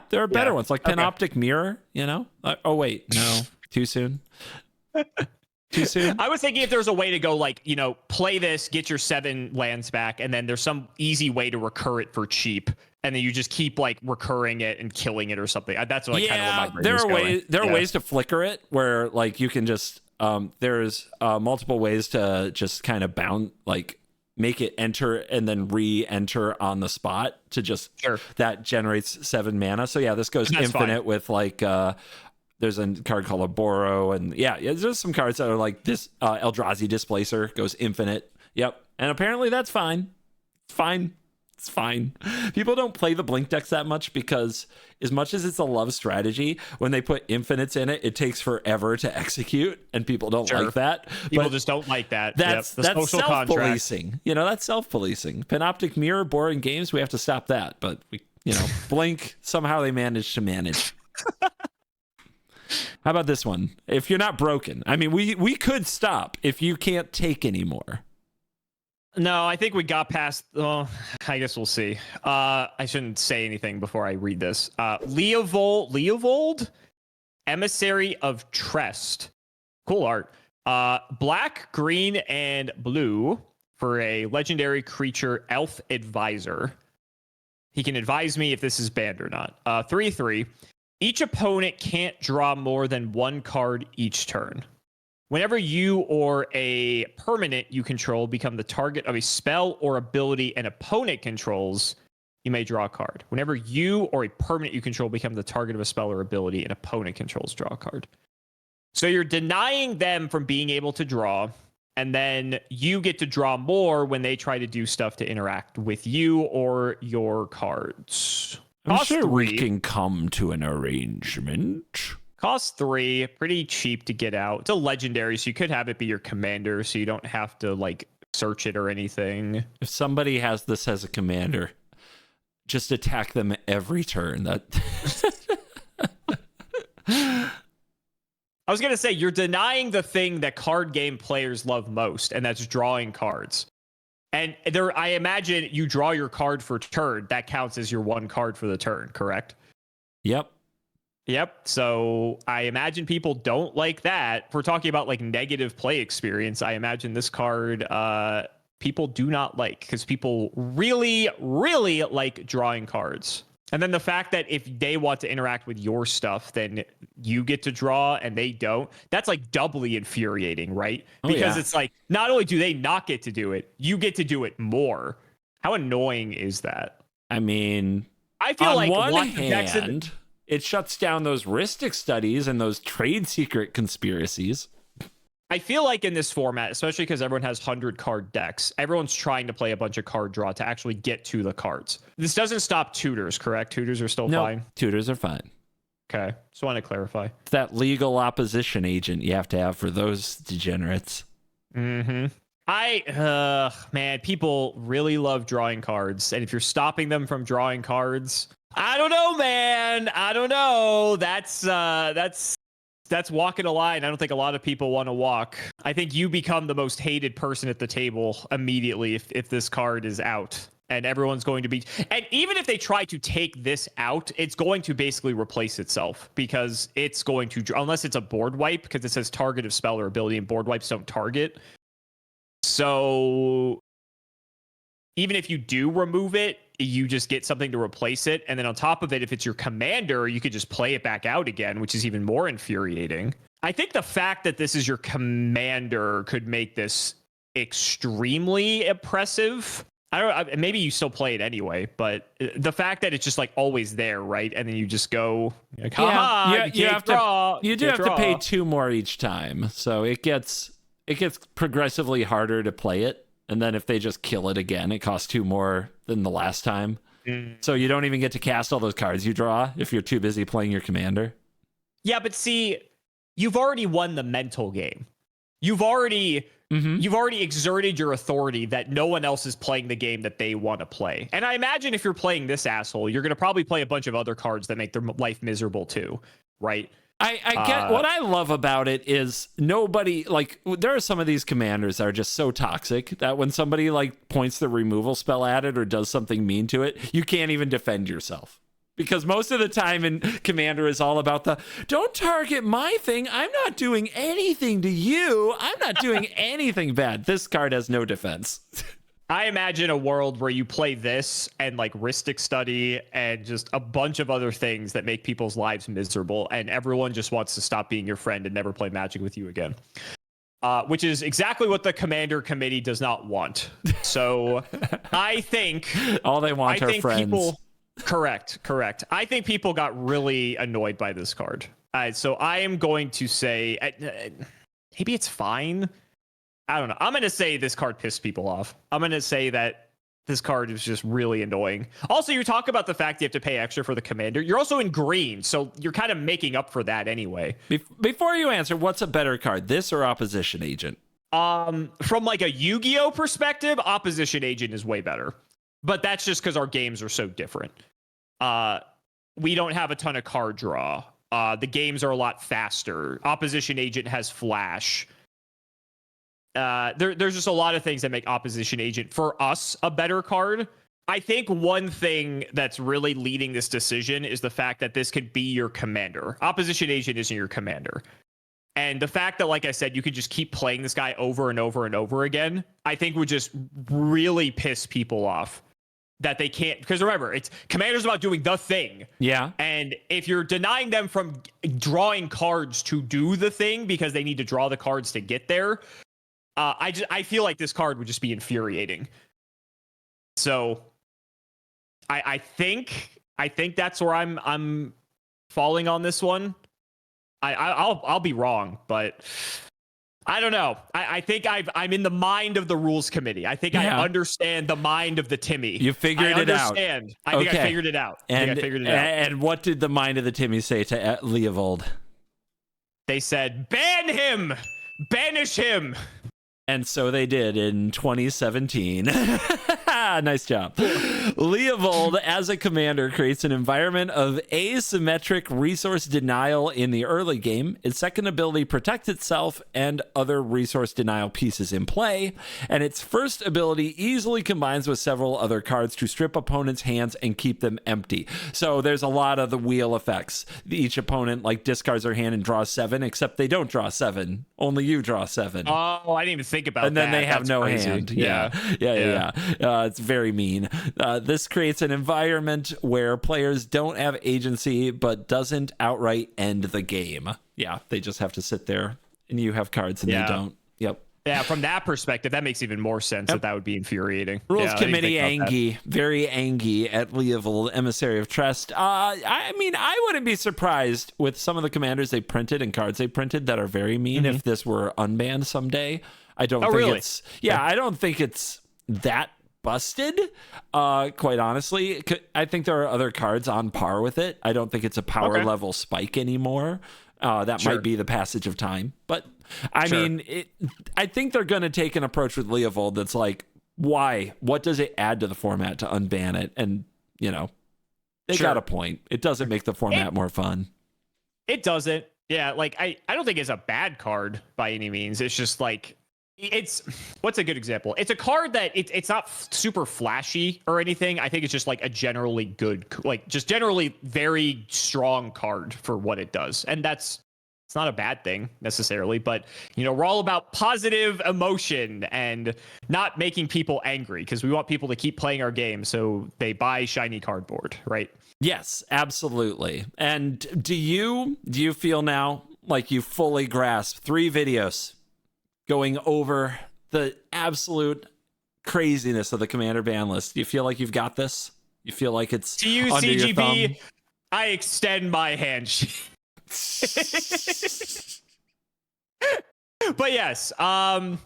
there are better ones like Panoptic Mirror, you know? Oh wait, no. Too soon. Too soon? I was thinking if there's a way to go like, you know, play this, get your 7 lands back, and then there's some easy way to recur it for cheap. And then you just keep like recurring it and killing it or something. That's like kind of where my brain is going. There are ways to flicker it where like you can just there's multiple ways to just kind of bound, like make it enter and then re-enter on the spot to just that generates 7 mana. So yeah, this goes infinite with like there's a card called a Borrow, and there's some cards that are like this Eldrazi Displacer goes infinite. Yep. And apparently that's fine. It's fine. People don't play the Blink decks that much because as much as it's a love strategy, when they put infinites in it, it takes forever to execute, and people don't like that. People just don't like that. That's self-policing. You know, that's self-policing. Panoptic Mirror, boring games, we have to stop that. But we, you know, Blink, somehow they manage to manage. How about this one? If you're not broken. I mean, we could stop if you can't take anymore. No, I think we got past. I guess we'll see. I shouldn't say anything before I read this. Leovold, Emissary of Trest. Cool art. Black, green, and blue for a legendary creature, Elf Advisor. He can advise me if this is banned or not. 3/3. Each opponent can't draw more than 1 card each turn. Whenever you or a permanent you control become the target of a spell or ability an opponent controls, you may draw a card. Whenever you or a permanent you control become the target of a spell or ability an opponent controls, draw a card. So you're denying them from being able to draw, and then you get to draw more when they try to do stuff to interact with you or your cards. I'm sure we can come to an arrangement. Cost 3, pretty cheap to get out. It's a legendary, so you could have it be your commander, so you don't have to like search it or anything. If somebody has this as a commander, just attack them every turn. That I was going to say, you're denying the thing that card game players love most, and that's drawing cards. And there, I imagine you draw your card for turn. That counts as your one card for the turn, correct? Yep. Yep. So I imagine people don't like that. If we're talking about like negative play experience, I imagine this card people do not like, because people really, really like drawing cards. And then the fact that if they want to interact with your stuff, then you get to draw and they don't. That's like doubly infuriating, right? Because it's like, not only do they not get to do it, you get to do it more. How annoying is that? I mean, I feel on like one hand, it shuts down those Ristic studies and those trade secret conspiracies. I feel like in this format, especially because everyone has 100 card decks, everyone's trying to play a bunch of card draw to actually get to the cards. This doesn't stop tutors, correct? Tutors are still fine? Tutors are fine. Okay. Just want to clarify. It's that legal opposition agent you have to have for those degenerates. Mm-hmm. Man, people really love drawing cards. And if you're stopping them from drawing cards, I don't know, man. I don't know. That's walking a line I don't think a lot of people want to walk. I think you become the most hated person at the table immediately if this card is out. And everyone's going to be... And even if they try to take this out, it's going to basically replace itself. Because it's going to... Unless it's a board wipe, because it says target of spell or ability, and board wipes don't target. So... Even if you do remove it, you just get something to replace it. And then on top of it, if it's your commander, you could just play it back out again, which is even more infuriating. I think the fact that this is your commander could make this extremely oppressive. Maybe you still play it anyway, but the fact that it's just like always there, right? And then you just go, like, you have to pay 2 more each time. So it gets progressively harder to play it. And then if they just kill it again, it costs 2 more than the last time. So you don't even get to cast all those cards you draw if you're too busy playing your commander. Yeah, but see, you've already won the mental game. You've already exerted your authority that no one else is playing the game that they want to play. And I imagine if you're playing this asshole, you're going to probably play a bunch of other cards that make their life miserable too, right? I get what I love about it is nobody, like, there are some of these commanders that are just so toxic that when somebody like points the removal spell at it or does something mean to it, you can't even defend yourself. Because most of the time in Commander is all about don't target my thing. I'm not doing anything to you. I'm not doing anything bad. This card has no defense. I imagine a world where you play this and like Ristic Study and just a bunch of other things that make people's lives miserable, and everyone just wants to stop being your friend and never play Magic with you again. Which is exactly what the Commander Committee does not want. So I think all they want are friends. Correct. I think people got really annoyed by this card. So I am going to say maybe it's fine. I don't know. I'm going to say this card pissed people off. I'm going to say that this card is just really annoying. Also, you talk about the fact you have to pay extra for the commander. You're also in green, so you're kind of making up for that anyway. Before you answer, what's a better card, this or Opposition Agent? From like a Yu-Gi-Oh perspective, Opposition Agent is way better. But that's just because our games are so different. We don't have a ton of card draw. The games are a lot faster. Opposition Agent has flash. There's just a lot of things that make Opposition Agent, for us, a better card. I think one thing that's really leading this decision is the fact that this could be your commander. Opposition Agent isn't your commander. And the fact that, like I said, you could just keep playing this guy over and over and over again, I think would just really piss people off. That they can't, because remember, it's Commander's about doing the thing. Yeah. And if you're denying them from drawing cards to do the thing because they need to draw the cards to get there, I feel like this card would just be infuriating. So I think that's where I'm falling on this one. I'll be wrong, but I don't know. I think I'm in the mind of the rules committee. I think I understand the mind of the Timmy. You figured it out. I think I figured it out. And what did the mind of the Timmy say to Leovold? They said, ban him! Banish him! And so they did in 2017. Nice job. Leovold, as a commander, creates an environment of asymmetric resource denial in the early game. Its second ability protects itself and other resource denial pieces in play. And its first ability easily combines with several other cards to strip opponents' hands and keep them empty. So there's a lot of the wheel effects. Each opponent like discards their hand and draws 7, except they don't draw 7. Only you draw 7. Oh, I didn't even think about that. And then they have That's no crazy. hand. Yeah. It's very mean. This creates an environment where players don't have agency, but doesn't outright end the game. Yeah, they just have to sit there, and you have cards, and they don't. Yep. Yeah, from that perspective, that makes even more sense. That would be infuriating. Rules Committee Angie, very angry at Leovold, Emissary of Trust. I mean, I wouldn't be surprised with some of the commanders they printed and cards they printed that are very mean if this were unbanned someday. I don't think it's... Yeah, I don't think it's that busted, quite honestly. I think there are other cards on par with it. I don't think it's a power level spike anymore. That might be the passage of time. But, I mean, I think they're going to take an approach with Leovold that's like, why? What does it add to the format to unban it? And, you know, they got a point. It doesn't make the format more fun. It doesn't. Yeah, like, I don't think it's a bad card by any means. It's just like... what's a good example? It's a card that it's not super flashy or anything. I think it's just like a generally good, like just generally very strong card for what it does. And it's not a bad thing necessarily, but you know, we're all about positive emotion and not making people angry because we want people to keep playing our game. So they buy shiny cardboard, right? Yes, absolutely. And do you feel now like you fully grasp 3 videos going over the absolute craziness of the commander ban list? Do you feel like you've got this? You feel like it's to you, under your thumb? CGB, I extend my hand. But yes, I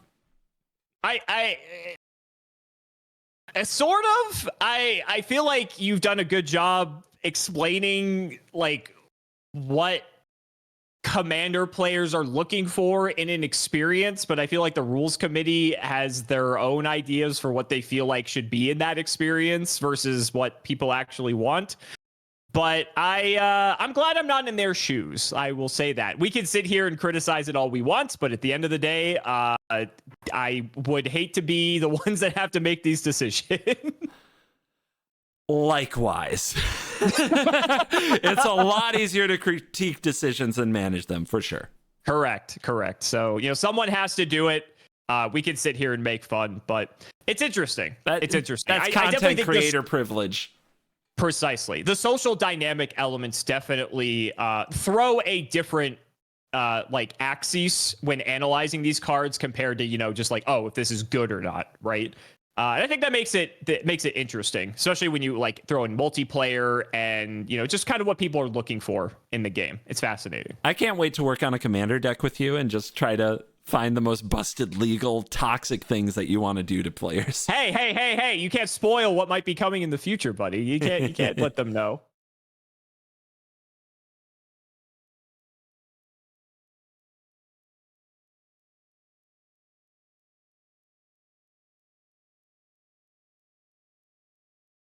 sort of, I feel like you've done a good job explaining like what commander players are looking for in an experience, but I feel like the rules committee has their own ideas for what they feel like should be in that experience versus what people actually want. But I'm glad I'm not in their shoes. I will say that. We can sit here and criticize it all we want, but at the end of the day, I would hate to be the ones that have to make these decisions. Likewise. It's a lot easier to critique decisions than manage them, for sure. Correct. So, you know, someone has to do it. We can sit here and make fun, but it's interesting. It's interesting. That's content creator privilege. Precisely. The social dynamic elements definitely throw a different like axis when analyzing these cards compared to, you know, just like, oh, if this is good or not, right? And I think that makes it interesting, especially when you like throw in multiplayer and, you know, just kind of what people are looking for in the game. It's fascinating. I can't wait to work on a commander deck with you and just try to find the most busted, legal, toxic things that you want to do to players. Hey, you can't spoil what might be coming in the future, buddy. You can't let them know.